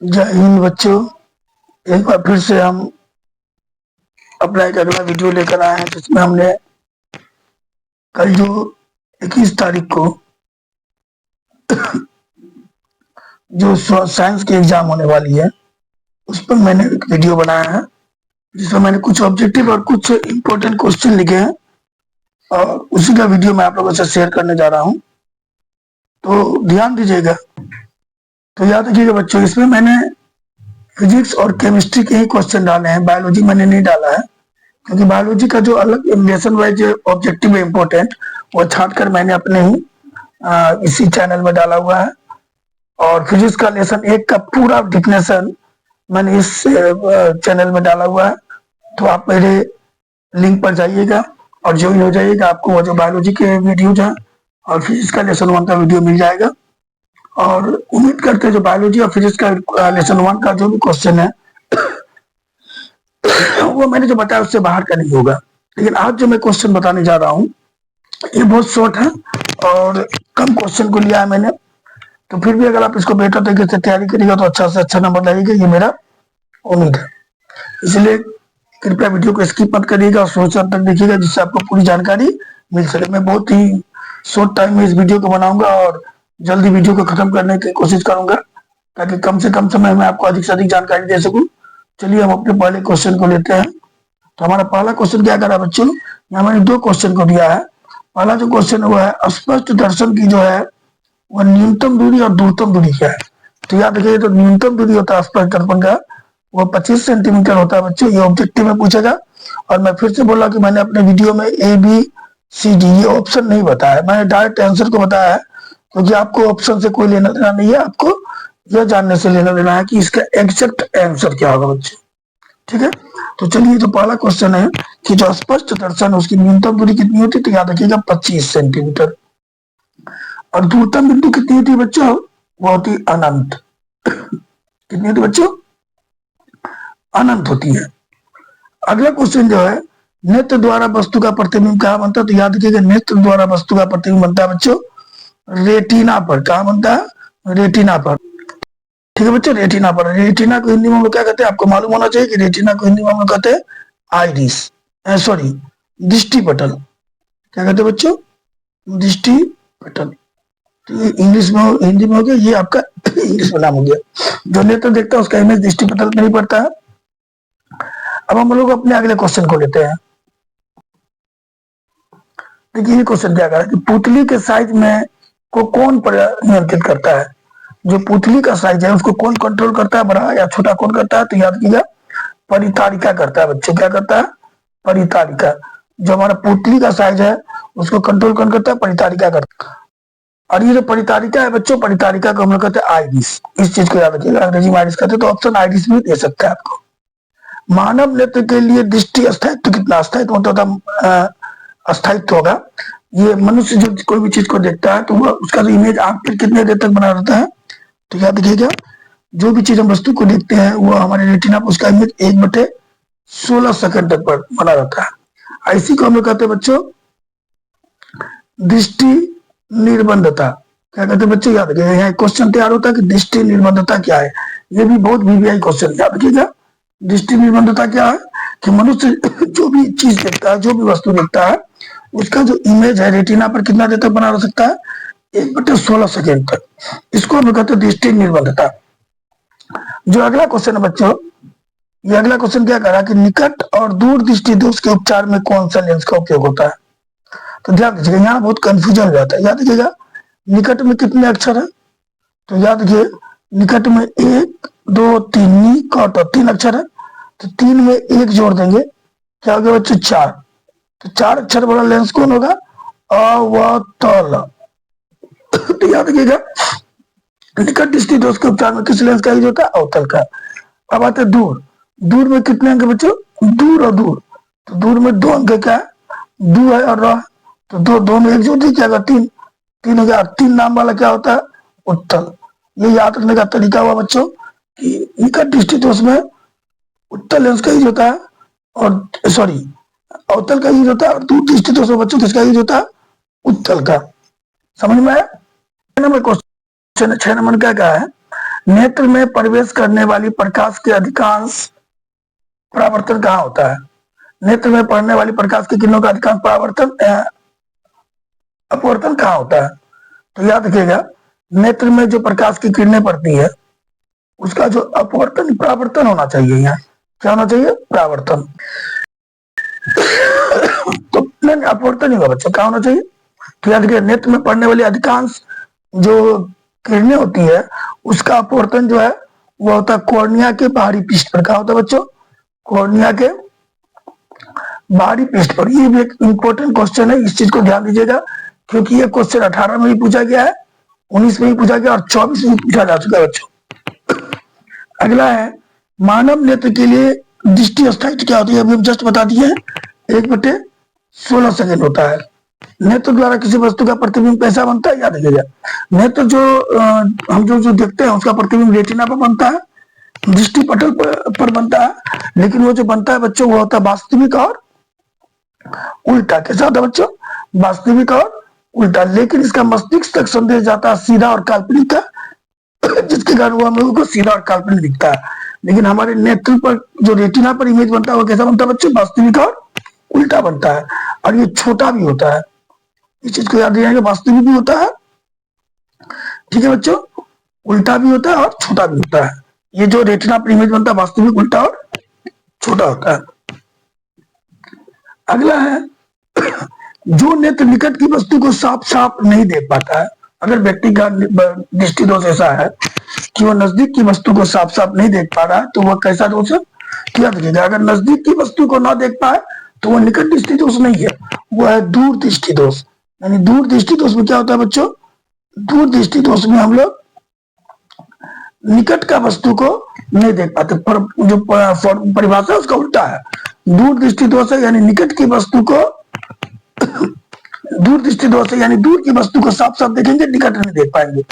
जय हिंद बच्चों। एक बार फिर से हम अपना एक अगला वीडियो लेकर आए हैं जिसमें हमने कल जो 21 तारीख को जो साइंस की एग्जाम होने वाली है उस पर मैंने एक वीडियो बनाया है जिसमें मैंने कुछ ऑब्जेक्टिव और कुछ इंपॉर्टेंट क्वेश्चन लिखे हैं और उसी का वीडियो मैं आप लोगों से शेयर करने जा रहा हूं, तो ध्यान दीजिएगा। तो याद रखिएगा बच्चों, इसमें मैंने फिजिक्स और केमिस्ट्री के ही क्वेश्चन डाले हैं, बायोलॉजी मैंने नहीं डाला है क्योंकि बायोलॉजी का जो अलग लेसन वाइज ऑब्जेक्टिव है इम्पोर्टेंट, वो छाट कर मैंने अपने ही इसी चैनल में डाला हुआ है। और फिजिक्स का लेसन 1 का पूरा डिफिनेशन मैंने इस चैनल में डाला हुआ है, तो आप मेरे लिंक पर जाइएगा और ज्वाइन हो जाइएगा। आपको वो जो बायोलॉजी के वीडियोज हैं और फिजिक्स का लेसन 1 का वीडियो मिल जाएगा। और उम्मीद करते हैं जो बायोलॉजी और फिजिक्स का लेसन 1 का जो भी क्वेश्चन है वो मैंने जो बताया उससे बाहर का नहीं होगा। लेकिन आज जो मैं क्वेश्चन बताने जा रहा हूँ ये बहुत शॉर्ट है और कम क्वेश्चन को लिया है मैंने, तो फिर भी अगर आप इसको बेहतर तरीके से तैयारी करिएगा तो अच्छा से अच्छा नंबर लाइएगा, ये मेरा उम्मीद है। इसलिए कृपया वीडियो को स्किप मत करिएगा और सोच तक देखिएगा जिससे आपको पूरी जानकारी मिल सके। मैं बहुत ही शॉर्ट टाइम में इस वीडियो को बनाऊंगा और जल्दी वीडियो को खत्म करने की कोशिश करूंगा ताकि कम से कम समय में आपको अधिक से अधिक जानकारी दे सकूं। चलिए हम अपने पहले क्वेश्चन को लेते हैं। तो हमारा पहला क्वेश्चन क्या करा बच्चों, यहाँ मैंने 2 क्वेश्चन को दिया है। पहला जो क्वेश्चन हुआ है, स्पष्ट दर्शन की जो है वह न्यूनतम दूरी और दूरतम दूरी क्या है। तो याद रखिए, तो न्यूनतम दूरी होता है स्पष्ट दर्पण का, वो 25 सेंटीमीटर होता है बच्चों। ये ऑब्जेक्टिव में पूछेगा। और मैं फिर से बोला कि मैंने अपने वीडियो में ABCD ये ऑप्शन नहीं बताया, मैंने डायरेक्ट आंसर को बताया है क्योंकि आपको ऑप्शन से कोई लेना देना नहीं है, आपको यह जानने से लेना देना है कि इसका एग्जैक्ट आंसर क्या होगा बच्चों। ठीक है, तो चलिए, तो पहला क्वेश्चन है कि जो स्पष्ट दर्शन उसकी न्यूनतम दूरी कितनी होती है, तो याद रखिएगा 25 सेंटीमीटर। और दूरतम बिंदु कितनी होती है बच्चों, वो होती है अनंत। कितनी होती है बच्चों, अनंत होती है। अगला क्वेश्चन जो है, नेत्र द्वारा वस्तु का प्रतिबिंब कहाँ बनता है, तो याद रखिएगा नेत्र द्वारा वस्तु का प्रतिबिंब बनता है बच्चों रेटिना पर। कहाँ बनता है, रेटिना पर। ठीक है बच्चों, रेटिना पर। रेटिना को हिंदी में हम लोग क्या कहते हैं, आपको मालूम होना चाहिए कि रेटिना को हिंदी में हम लोग कहते हैं आइरिस, सॉरी दृष्टि पटल। क्या कहते हैं बच्चों, दृष्टि पटल। तो ये इंग्लिश में हिंदी में हो गया, ये आपका इंग्लिश में नाम हो गया। जो नेत्र देखता है उसका इमेज दृष्टि पटल नहीं पड़ता है। अब हम लोग अपने अगले क्वेश्चन को लेते हैं। देखिए ये क्वेश्चन क्या कह रहा है कि पुतली के साइज में को कौन नियंत्रित करता है। जो पुतली का साइज है उसको कौन कंट्रोल करता है, बड़ा या छोटा कौन करता है, तो याद कीजिएगा परितारिका करता है बच्चों। क्या करता है, परितारिका। जो हमारा पुतली का साइज है उसको कंट्रोल कौन करता है, परितारिका करता है। और ये जो परितारिका है बच्चों, परितारिका को हम लोग कहते हैं आइरिस। इस चीज को याद रखिएगा, अंग्रेजी में आइरिस कहते हैं, तो ऑप्शन आइरिस भी दे सकता है आपको। मानव नेत्र के लिए दृष्टि स्थायित्व कितना, स्थायित्व मतलब अस्थायित्व होगा। ये मनुष्य जो कोई भी चीज को देखता है तो वह उसका जो इमेज आंख पर कितने देर तक बना रहता है, तो याद रखिएगा जो भी चीज हम वस्तु को देखते हैं वो हमारे रेटिना पर उसका इमेज 1/16 सेकंड तक पर बना रहता है। इसी को हम लोग कहते हैं बच्चों दृष्टि निर्बंधता। क्या कहते हैं बच्चों, याद रखिएगा। यहाँ क्वेश्चन तैयार होता है कि दृष्टि निर्बंधता क्या है। ये भी बहुत VVI क्वेश्चन, याद रखिएगा। दृष्टि निर्बंधता क्या है कि मनुष्य जो भी चीज देखता है, जो भी वस्तु देखता है, उसका जो इमेज है रेटिना पर कितना देर तक बना रह सकता है, 1/16 सेकेंड तक। इसको हम कहते हैं दृष्टि निर्बंधता। जो अगला क्वेश्चन है बच्चों, ये अगला क्वेश्चन क्या कह रहा है कि निकट और दूर दृष्टि दोष के उपचार में कौन सा लेंस का उपयोग होता है। तो ध्यान दीजिएगा, यहाँ बहुत कंफ्यूजन हो जाता है। याद रखिएगा निकट में कितने अक्षर है, तो याद रखिए निकट में 1 2 3 निकट और 3 अक्षर है, तो 3 में 1 जोड़ देंगे, क्या हो गया बच्चों 4। तो 4 अक्षर वाला लेंस कौन होगा, अवतल। तो याद रखिएगा निकट दृष्टि दोष के उपचार में किस लेंस का यूज होता है, अवतल का। अब आते दूर। दूर में कितने अंक बच्चों, दूर और दूर, तो दूर में 2 अंक क्या है, दू है और रह, तो दो में 1 जोड़ दी, क्या 3 3 हो गया। 3 नाम वाला क्या होता है, उत्तल। ये याद रखने का तरीका हुआ बच्चों कि निकट दृष्टि दोष में उत्तल लेंस का यूज होता है, और सॉरी अवतल का यूज होता है, और दूर दृष्टि दोष में बच्चों किसका यूज होता है, उत्तल का। समझ में आया। नंबर क्वेश्चन 6 नंबर क्या कहा है, नेत्र में प्रवेश करने वाली प्रकाश के अधिकांश परावर्तन कहाँ होता है? नेत्र में पड़ने वाली प्रकाश की किरणों का अधिकांश परावर्तन अपवर्तन कहाँ होता है? तो याद रखिएगा, नेत्र में जो प्रकाश की किरणें पड़ती है उसका जो अपवर्तन परावर्तन होना चाहिए, यहाँ क्या होना चाहिए? परावर्तन। तो नहीं, अपवर्तन ही होगा बच्चों, क्या होना चाहिए? तो याद रखिए, नेत्र में पड़ने वाली अधिकांश जो किरणें होती है उसका अपवर्तन जो है वो होता है कॉर्निया के बाहरी पृष्ठ पर। क्या होता है बच्चों? कॉर्निया के बाहरी पृष्ठ पर। ये भी एक इंपॉर्टेंट क्वेश्चन है, इस चीज को ध्यान दीजिएगा, क्योंकि ये क्वेश्चन 18 में भी पूछा गया है, 19 में भी पूछा गया और 24 में भी पूछा जा चुका है बच्चों। अगला है, मानव नेत्र के लिए दृष्टि अस्थायित्व क्या होती है? अभी हम जस्ट बता दिए हैं, 1/16 सेकेंड होता है। नेत्र द्वारा किसी वस्तु का प्रतिबिंब कैसा बनता है? याद रखिएगा, नेत्र जो हम जो देखते हैं उसका प्रतिबिंब रेटिना पर बनता है, दृष्टि पटल पर बनता है, लेकिन वो जो बनता है बच्चों वो होता है वास्तविक और उल्टा। कैसा होता है बच्चों? वास्तविक और उल्टा। लेकिन इसका मस्तिष्क तक संदेश जाता है सीधा और काल्पनिक का, जिसके कारण वो हम लोगों को सीधा और काल्पनिक दिखता है। लेकिन हमारे नेत्र पर जो रेटिना पर इमेज बनता है वो कैसा बनता है बच्चों? वास्तविक और उल्टा बनता है, और ये छोटा भी होता है। इस चीज को याद रखिएगा, वास्तविक भी होता है, ठीक है बच्चों, उल्टा भी होता है और छोटा भी होता है। ये जो रेटिना पर इमेज बनता है वास्तविक, उल्टा और छोटा होता है। अगला है, जो नेत्र निकट की वस्तु को साफ साफ नहीं देख पाता है। अगर व्यक्ति का दृष्टि दोष ऐसा है कि वो नजदीक की वस्तु को साफ साफ नहीं देख पा रहा है, तो वह कैसा दोष है? याद रखिएगा, अगर नजदीक की वस्तु को ना देख पाए तो वो निकट दृष्टि दोष नहीं है, वो है दूर दृष्टि दोष। यानी दूर दृष्टि दोष में क्या होता है बच्चों? दूर दृष्टि दोष में हम लोग निकट का वस्तु को नहीं देख पाते, पर जो परिभाषा है उसका उल्टा है। दूर दृष्टि दोष है यानी निकट की वस्तु को दूर दृष्टि दोष है यानी दूर की वस्तु को साफ साफ देखेंगे, निकट नहीं देख पाएंगे।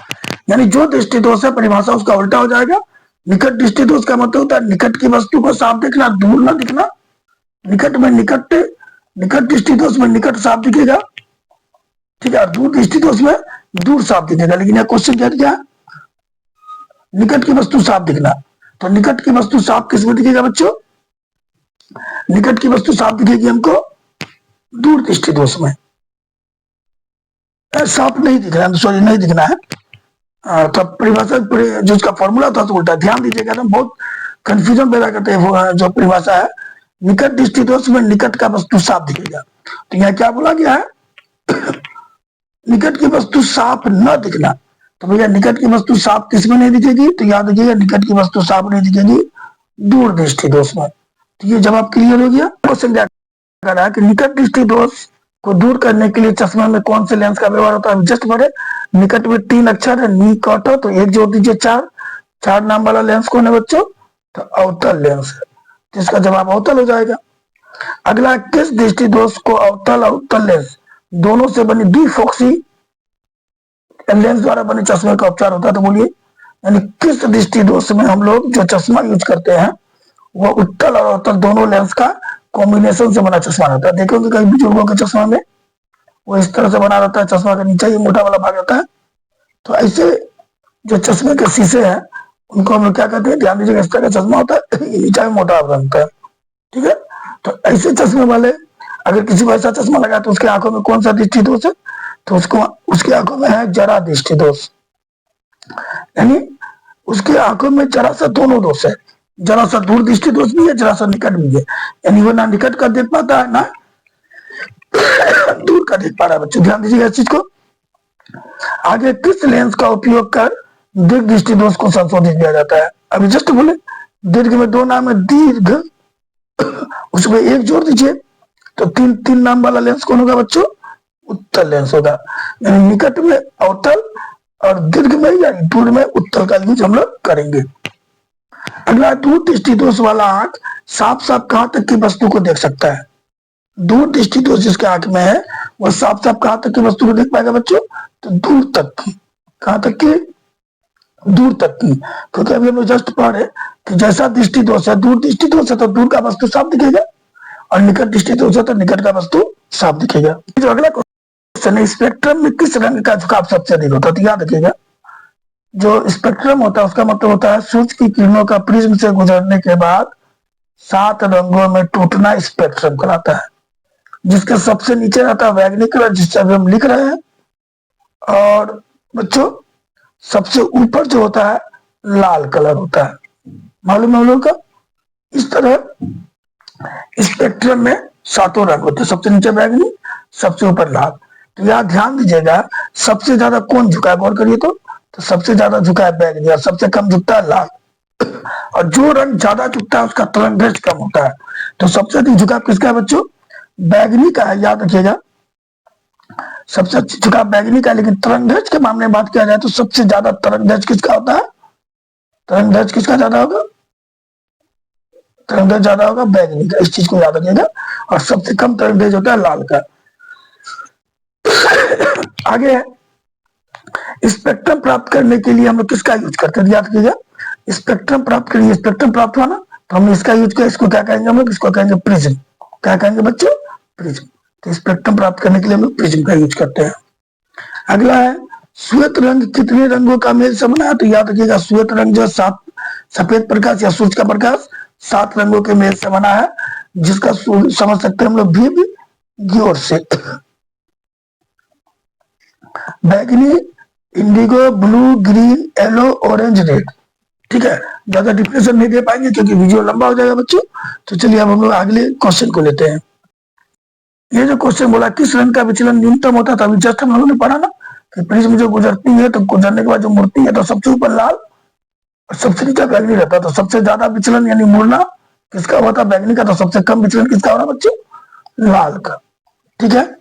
यानी जो दृष्टि दोष है परिभाषा उसका उल्टा हो जाएगा। निकट दृष्टि दोष का मतलब होता है निकट की वस्तु को साफ देखना, दूर ना दिखना। निकट में निकट दृष्टि दोष में निकट साफ दिखेगा, ठीक है, और दूर दृष्टि दोष में दूर साफ दिखेगा। लेकिन यह क्वेश्चन क्या दिया? निकट की वस्तु साफ दिखना। तो निकट की वस्तु साफ किस में दिखेगा बच्चों? निकट की वस्तु साफ दिखेगी हमको दूर दृष्टि दोष में। साफ नहीं दिखना, सॉरी नहीं दिखना है, तो परिभाषा जो उसका फॉर्मूला था तो उल्टा। ध्यान दीजिएगा ना, बहुत कंफ्यूजन पैदा करते हैं जो परिभाषा है। निकट दृष्टि दोष में निकट का वस्तु साफ दिखेगा। तो यहाँ क्या बोला गया है? निकट की वस्तु साफ न दिखना। तो भैया निकट की वस्तु साफ किसमें नहीं दिखेगी? तो याद रखिएगा, निकट की वस्तु साफ नहीं दिखेगी दूर दृष्टि दोष में। तो ये जवाब क्लियर हो गया। क्वेश्चन क्या कर रहा है कि निकट दृष्टि दोष को दूर करने के लिए चश्मा में कौन से लेंस का व्यवहार होता है? जस्ट पढ़े, निकट में 3 अक्षर है, निकट, तो 1 जोड़ दीजिए, 4 नाम वाला लेंस कौन है बच्चों? तो अवतल लेंस है, जिसका जवाब अवतल हो जाएगा। अगला, किस दृष्टि दोष को अवतल और उत्तल लेंस दोनों से बनी द्विफोक्सी लेंस द्वारा बने चश्मे का उपचार होता है? तो बोलिए, यानी किस दृष्टि दोष में हम लोग जो चश्मा यूज करते हैं वो उत्तल और अवतल दोनों लेंस का कॉम्बिनेशन से बना चश्मा रहता है। देखोगे कई बुजुर्गों के चश्मा में वो इस तरह से बना रहता है, चश्मा का नीचे ही मोटा वाला भाग रहता है। तो ऐसे जो चश्मे के शीशे हैं उनको हम लोग क्या कहते हैं? ध्यान दीजिएगा, इस तरह का चश्मा होता है, नीचे में मोटा बनता है, ठीक है। तो ऐसे चश्मे वाले अगर किसी को ऐसा चश्मा लगा तो उसकी आंखों में कौन सा दृष्टि दोष है? तो उसकी आंखों में है जरा दृष्टि दोष। यानी उसकी आंखों में जरा सा दोनों दोष है, जरा सा दूर दृष्टि दोष भी है, जरा सा निकट भी है। यानी वो ना निकट का देख पाता है ना दूर का देख पा रहा है। बच्चों ध्यान दीजिएगा इस चीज को। आगे, किस लेंस का उपयोग कर दीर्घ दृष्टि दोष को संशोधित किया जाता है? अभी जस्ट बोले, दीर्घ में 2 नाम है, दीर्घ, उसमें 1 जोड़ दीजिए, तो 3 नाम वाला लेंस कौन होगा बच्चों? उत्तल लेंस होगा। यानी निकट में अवतल और दीर्घ में यानी दूर में उत्तल का यूज हम लोग करेंगे। अगला, दूर दृष्टि दोष वाला आंख साफ साफ कहां तक की वस्तु को देख सकता है? दूर दृष्टि दोष जिसके आंख में है वह साफ साफ कहां तक की वस्तु को देख पाएगा बच्चों? तो दूर तक की। कहां तक की? दूर तक की। क्योंकि अभी हम लोग जस्ट पढ़ रहे कि जैसा दृष्टि दोष है, दूर दृष्टि दोष है तो दूर का वस्तु साफ दिखेगा, और निकट दृष्टि दोष है तो निकट का वस्तु साफ दिखेगा। जो अगला क्वेश्चन है, स्पेक्ट्रम में किस रंग का झुकाव सबसे अधिक होता है? तो याद रखिएगा, जो स्पेक्ट्रम होता है उसका मतलब होता है सूर्य की किरणों का प्रिज्म से गुजरने के बाद 7 रंगों में टूटना स्पेक्ट्रम कहलाता है। जिसका सबसे नीचे रहता है बैंगनी कलर, जिससे अभी हम लिख रहे हैं। और बच्चों सबसे ऊपर जो होता है लाल कलर होता है, मालूम है हम लोग का। इस तरह स्पेक्ट्रम में 7 रंग होते हैं, सबसे नीचे बैंगनी, सबसे ऊपर लाल। तो यहाँ ध्यान दीजिएगा, सबसे ज्यादा कौन झुका है, गौर करिए तो सबसे ज्यादा झुका है बैंगनी और सबसे कम झुकता है लाल। और जो रंग ज्यादा झुकता है उसका तरंग कम होता है। तो सबसे अधिक झुकाव किसका है बच्चों, बैंगनी का है, याद रखिएगा। सबसे झुकाव बैंगनी का है, लेकिन तरंग के मामले में बात किया जाए तो सबसे ज्यादा तरंग किसका होता है, तरंग किसका ज्यादा होगा, तरंग ज्यादा होगा बैंगनी का, इस चीज को याद रखिएगा। और सबसे कम तरंग होता है लाल का। आगे है, स्पेक्ट्रम प्राप्त करने के लिए हम लोग किसका यूज करते हैं, याद कीजिएगा। स्पेक्ट्रम प्राप्त करेंगे, स्पेक्ट्रम प्राप्त हुआ ना, तो हम इसका यूज किया, इसको क्या कहेंगे हम लोग, इसको कहेंगे प्रिज्म। क्या कहेंगे बच्चों, प्रिज्म। तो स्पेक्ट्रम प्राप्त करने के लिए हम लोग प्रिज्म का यूज करते हैं। अगला है, श्वेत रंग कितने रंगों का मेल से बना है, तो याद रखिएगा श्वेत रंग जो सात सफेद प्रकाश या सूर्य का प्रकाश 7 रंगों के मेल से बना है, जिसका समझ सकते हैं हम लोग भी की ओर से। बैगनी, Indigo, blue, green, yellow, orange, red. ठीक है, ज्यादा डिफिनेशन नहीं दे पाएंगे क्योंकि वीडियो लंबा हो जाएगा बच्चों। तो चलिए अब हम लोग अगले क्वेश्चन को लेते हैं। ये जो क्वेश्चन बोला किस रंग का विचलन न्यूनतम होता था, अभी जस्ट हम लोगों ने पढ़ा ना कि प्रिज्म जो गुजरती है तो गुजरने के बाद जो मुड़ती है तो सबसे ऊपर लाल और सबसे नीचे बैंगनी रहता है। तो सबसे ज्यादा विचलन यानी मुड़ना किसका हुआ था, बैंगनी का। तो सबसे कम विचलन किसका हो रहा बच्चों, लाल का। ठीक है,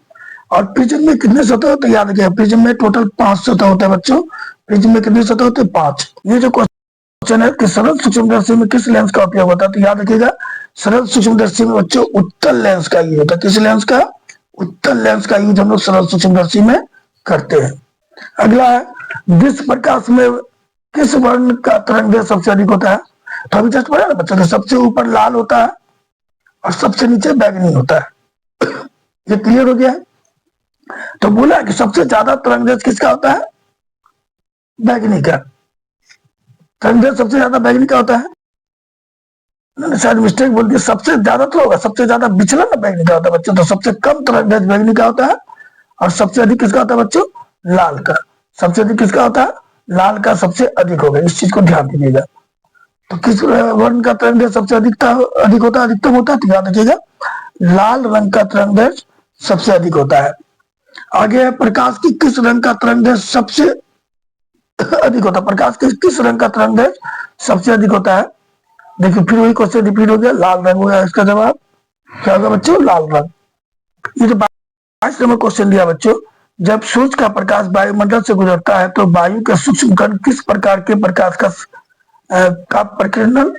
और प्रिज्म में कितने सतह होते हैं, याद रखिए प्रिज्म में टोटल 5 सतह होते हैं बच्चों। प्रिज्म में कितने सतह होते हैं, 5। ये जो क्वेश्चन है कि सरल सूक्ष्मदर्शी में किस लेंस का उपयोग होता है, तो याद रखिएगा सरल सूक्ष्मदर्शी में बच्चों उत्तल लेंस का यूज होता है। किस लेंस का, उत्तल लेंस का यूज हम लोग सरल सूक्ष्मदर्शी में करते हैं। अगला है, विश्व प्रकाश में किस वर्ण का तरंग सबसे अधिक होता है, तो अभी जस्ट पढ़ा ना बच्चों, सबसे ऊपर लाल होता है और सबसे नीचे बैंगनी होता है। ये क्लियर हो गया है। तो बोला कि सबसे ज्यादा तरंग किसका होता है, बैंगनी का। तरंग सबसे ज्यादा बैंगनी का होता है, शायद मिस्टेक बोल दिया, सबसे ज्यादा तो होगा, सबसे ज्यादा विचलन ना बैंगनी का होता है बच्चों। तो सबसे कम तरंग बैंगनी का होता है और सबसे अधिक किसका होता है बच्चों, लाल का। सबसे अधिक किसका होता है, लाल का सबसे अधिक होगा, इस चीज को ध्यान दीजिएगा। तो किस वर्ण का तरंग सबसे अधिक होता है, अधिकतम होता है, तो याद रखिएगा लाल रंग का तरंग सबसे अधिक होता है। आगे है, प्रकाश की किस रंग का तरंग सबसे अधिक होता है, प्रकाश के किस रंग का तरंग सबसे अधिक होता है। देखिए फिर वही क्वेश्चन रिपीट हो गया, लाल रंग हो गया इसका जवाब। क्या होगा बच्चों, लाल रंग। ये जो 22 नंबर क्वेश्चन दिया बच्चों, जब सूर्य का प्रकाश वायुमंडल से गुजरता है तो वायु के सूक्ष्म कण किस प्रकार के प्रकाश का प्रकीर्णन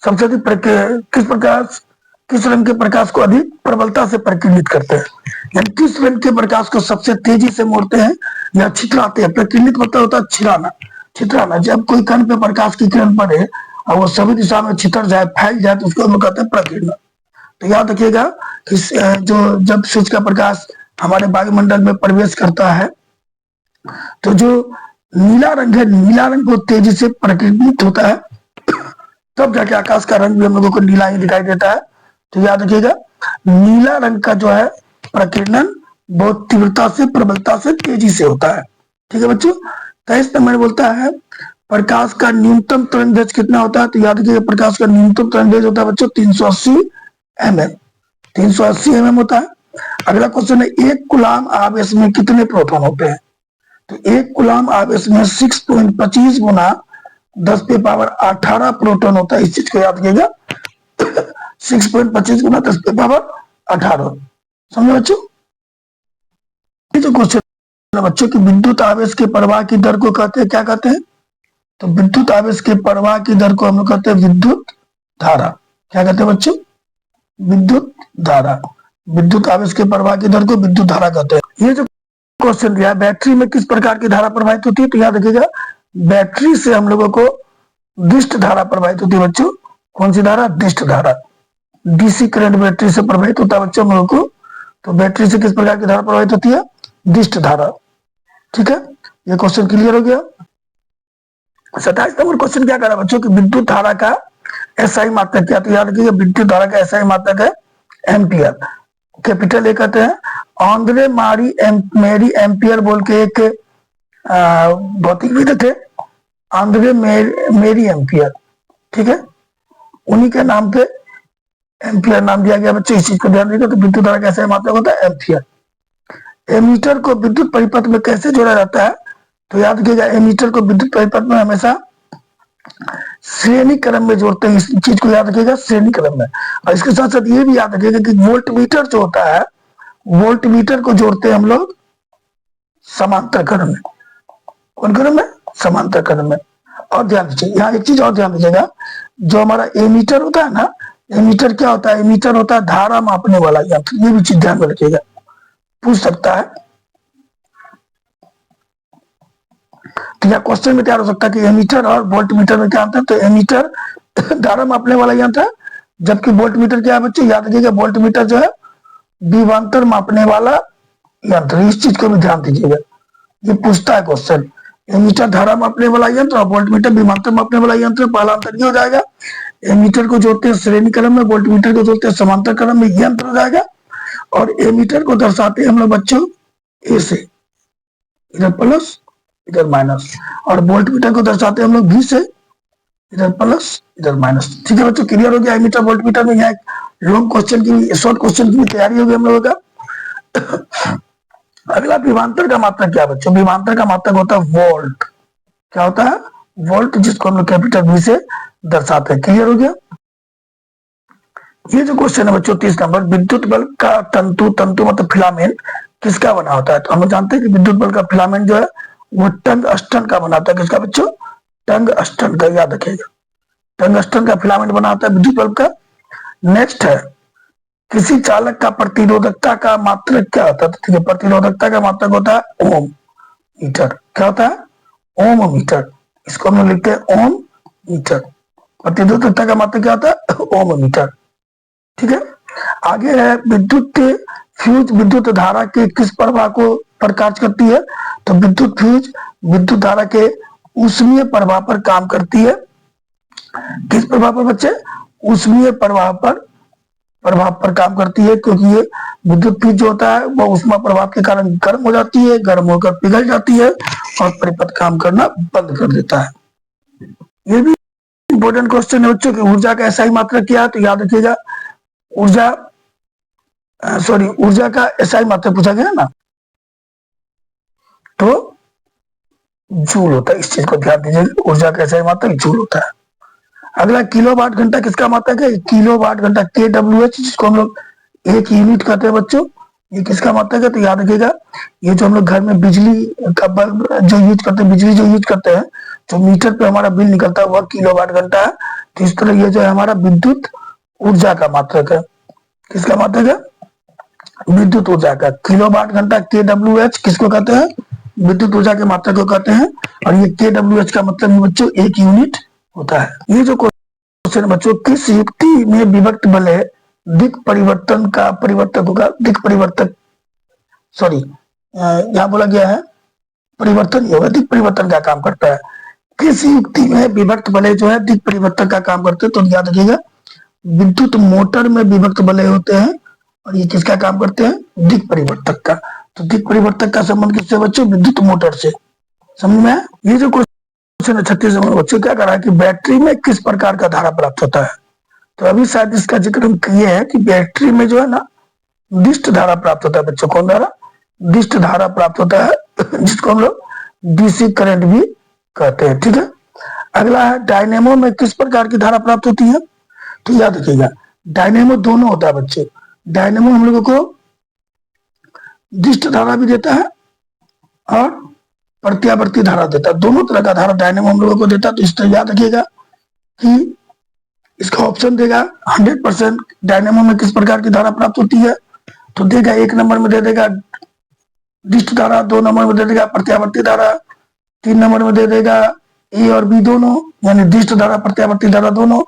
सबसे अधिक किस रंग के प्रकाश को अधिक प्रबलता से प्रकीर्णित करते हैं, यानी किस रंग के प्रकाश को सबसे तेजी से मोड़ते हैं या छितराते हैं। प्रकीर्णित मतलब होता है छिराना, छितराना। जब कोई कण पे प्रकाश की किरण पड़े और वो सभी दिशा में छितर जाए, फैल जाए, तो उसको हम लोग कहते हैं प्रकीर्णन। तो याद रखिएगा कि जो जब सूर्य का प्रकाश हमारे वायुमंडल में प्रवेश करता है तो जो नीला रंग है, नीला रंग बहुत तेजी से प्रकीर्णित होता है, तब जाके आकाश का रंग भी हम लोगों को नीला ही दिखाई देता है। तो याद रखिएगा नीला रंग का जो है प्रकीर्णन बहुत तीव्रता से, प्रबलता से, तेजी से होता है। ठीक है बच्चों, 23 नंबर बोलता है प्रकाश का न्यूनतम तरंग कितना होता है, तो याद रखिएगा प्रकाश का न्यूनतम तरंग होता है बच्चों 380 mm, 380 mm होता है। अगला क्वेश्चन है, एक कूलाम आवेश में कितने प्रोटॉन होते हैं, तो एक कूलाम आवेश में 6.25 गुना 10 पे पावर 18 प्रोटॉन होता है। इस चीज को याद रखिएगा 6.25 गुना 10 पे पावर 18। समझे बच्चों। ये जो क्वेश्चन है बच्चों की विद्युत आवेश के प्रवाह की दर को कहते हैं, क्या कहते हैं, तो विद्युत आवेश के प्रवाह की दर को हम लोग कहते हैं विद्युत धारा। क्या कहते हैं बच्चों, विद्युत धारा। विद्युत आवेश के प्रवाह की दर को विद्युत धारा कहते हैं। ये जो क्वेश्चन दिया है, बैटरी में किस प्रकार की धारा प्रवाहित होती है, तो याद रखिएगा बैटरी से हम लोगों को डिस्ट धारा प्रवाहित होती है बच्चों। कौन सी धारा, डिस्ट धारा। डीसी करंट बैटरी से प्रवाहित होता है बच्चों हम लोगों को। तो बैटरी से किस प्रकार की धारा प्रवाहित होती है, डिस्ट धारा। ठीक है, ये क्वेश्चन क्लियर हो गया। 27 नंबर क्वेश्चन क्या करा बच्चों कि विद्युत धारा का एसआई मात्रक क्या, तो याद रखिएगा विद्युत धारा का एसआई मात्रक है एम्पियर। कैपिटल ए कहते हैं। आंद्रे मारी मेरी एम्पियर बोल के एक भौतिकविद थे, आंद्रे मेरी एम्पियर, ठीक है, उन्हीं के नाम पे एम्पियर नाम दिया गया बच्चे, इस चीज को ध्यान रखिएगा। तो विद्युत धारा का एसआई मात्रक होता है एम्पियर। एमीटर को विद्युत परिपथ में कैसे जोड़ा जाता है, तो याद रखिएगा एमीटर को विद्युत परिपथ में हमेशा श्रेणी क्रम में जोड़ते हैं, इस चीज को याद रखिएगा, श्रेणी क्रम में। और इसके साथ साथ ये भी याद रखिएगा कि वोल्ट मीटर जो होता है, वोल्ट मीटर को जोड़ते हैं हम लोग समांतर क्रम में। कौन क्रम में? समांतर क्रम में। और ध्यान दीजिए यहाँ एक चीज और ध्यान दीजिएगा, जो हमारा एमीटर होता है ना, एमीटर क्या होता है? एमीटर होता है धारा मापने वाला यंत्र, ये भी चीज ध्यान में रखिएगा, पूछ सकता है। तो यह क्वेश्चन में तैयार हो सकता है कि एमीटर और वोल्ट मीटर में क्या अंतर है। तो एमीटर धारा मापने वाला यंत्र है, जबकि वोल्ट मीटर क्या है बच्चों? याद रखिएगा वोल्ट मीटर जो है विभवांतर मापने वाला यंत्र, इस चीज को भी ध्यान दीजिएगा, ये पूछता है क्वेश्चन। एमीटर धारा मापने वाला यंत्र और वोल्ट मीटर विभवांतर मापने वाला यंत्र। पहला अंतर ये हो जाएगा, एमीटर को जोड़ते हैं श्रेणी क्रम में, वोल्ट मीटर को जोड़ते हैं समांतर क्रम में, ये अंतर हो जाएगा। और एमीटर को दर्शाते हैं हम लोग बच्चों ए से, इधर प्लस इधर माइनस, और वोल्ट मीटर को दर्शाते हैं हम लोग भी से, इधर प्लस इधर माइनस। ठीक है बच्चों, क्लियर हो गया एमीटर वोल्ट मीटर में। यहाँ लॉन्ग क्वेश्चन की, शॉर्ट क्वेश्चन की तैयारी होगी हम लोगों का। अगला विभवांतर का मात्रक क्या बच्चों? विभवांतर का मात्रक होता है वोल्ट। क्या होता है? वोल्ट, जिसको हम लोग कैपिटल वी से दर्शाते हैं। क्लियर हो गया? ये जो क्वेश्चन है बच्चों 30 नंबर, विद्युत बल का तंतु, तंतु मतलब फिलामेंट किसका बना होता है? तो हम जानते हैं कि विद्युत बल का फिलामेंट जो है वो टंगस्टन का बना होता है। किसका बच्चों? टंगस्टन का, याद रखिएगा, टंगस्टन का फिलामेंट बना होता है विद्युत बल्ब का। नेक्स्ट है, किसी चालक का प्रतिरोधकता का मात्रक क्या होता है? तो ठीक है, प्रतिरोधकता का मात्रक होता है ओम मीटर। क्या होता है? ओम मीटर। इसको हम लोग लिखते हैं ओम मीटर। प्रतिरोधकता का मात्रक क्या होता है? ओम मीटर। ठीक है, आगे है विद्युत फ्यूज विद्युत धारा के किस प्रवाह को प्रकाश करती है? तो विद्युत फ्यूज विद्युत धारा के ऊष्मीय प्रवाह पर काम करती है। किस प्रभाव पर बच्चे? ऊष्मीय प्रभाव पर काम करती है, क्योंकि ये विद्युत फ्यूज जो होता है वो ऊष्मा प्रभाव के कारण गर्म हो जाती है, गर्म होकर पिघल जाती है और परिपथ काम करना बंद कर देता है। ये भी इंपॉर्टेंट क्वेश्चन है बच्चों कि ऊर्जा का एसआई मात्रक क्या है? तो याद रखिएगा ऊर्जा का एसआई मात्रक पूछा गया ना, तो जूल होता है। इस चीज को ध्यान दीजिएगा, ऊर्जा का एसआई मात्रक जूल होता है। अगला किलोवाट घंटा किसका मात्रक है? किलोवाट घंटा KWH, जिसको हम लोग एक यूनिट कहते हैं बच्चों, ये किसका मात्रक है? तो याद रखिएगा, ये जो हम लोग घर में बिजली का बल्ब जो यूज करते हैं, बिजली जो यूज करते हैं, जो मीटर पे हमारा बिल निकलता है, वह किलोवाट घंटा है। तो इस तरह ये जो है हमारा विद्युत ऊर्जा का मात्रक है। किसका मात्रक है? विद्युत ऊर्जा का। किलोवाट घंटा KWH किसको कहते हैं? विद्युत ऊर्जा के मात्रक को कहते हैं। और ये KWH का मतलब बच्चों एक यूनिट होता है। ये जो क्वेश्चन बच्चों, किस युक्ति में विभक्त बल है दिक् परिवर्तन का परिवर्तक होगा? दिक् परिवर्तक, सॉरी यहाँ बोला गया है परिवर्तन ही होगा, दिक् परिवर्तन का काम करता है। किस युक्ति में विभक्त बल जो है दिक् परिवर्तन का काम करते हैं? तो याद रखिएगा विद्युत मोटर में विभक्त बल होते हैं और ये किसका काम करते हैं? दिक् परिवर्तक का। तो दिक् परिवर्तक का संबंध किससे बच्चों? विद्युत मोटर से। समझ में? ये जो 36 नंबर बच्चों क्या करा है कि बैटरी में किस प्रकार का धारा प्राप्त होता है? तो अभी शायद इसका जिक्र हम किए हैं कि बैटरी में जो है ना दिष्ट धारा प्राप्त होता है बच्चों। कौन धारा? दिष्ट धारा प्राप्त होता है, जिसको हम लोग डीसी करंट भी कहते हैं। ठीक है, अगला है डायनेमो में किस प्रकार की धारा प्राप्त होती है? तो याद रखिएगा डायनेमो दोनों होता है बच्चे। डायनेमो हम लोगों को दिष्ट धारा भी देता है और प्रत्यावर्ती धारा देता है, दोनों तरह का धारा डायनेमो हम लोगों को देता है। तो इस तरह याद रखिएगा कि इसका ऑप्शन देगा 100% डायनेमो में किस प्रकार की धारा प्राप्त होती है। तो देगा 1 नंबर में दे देगा दिष्ट धारा, 2 नंबर में दे देगा प्रत्यावर्ती धारा, 3 नंबर में दे देगा ए और बी दोनों, यानी दिष्ट धारा प्रत्यावर्ती धारा दोनों,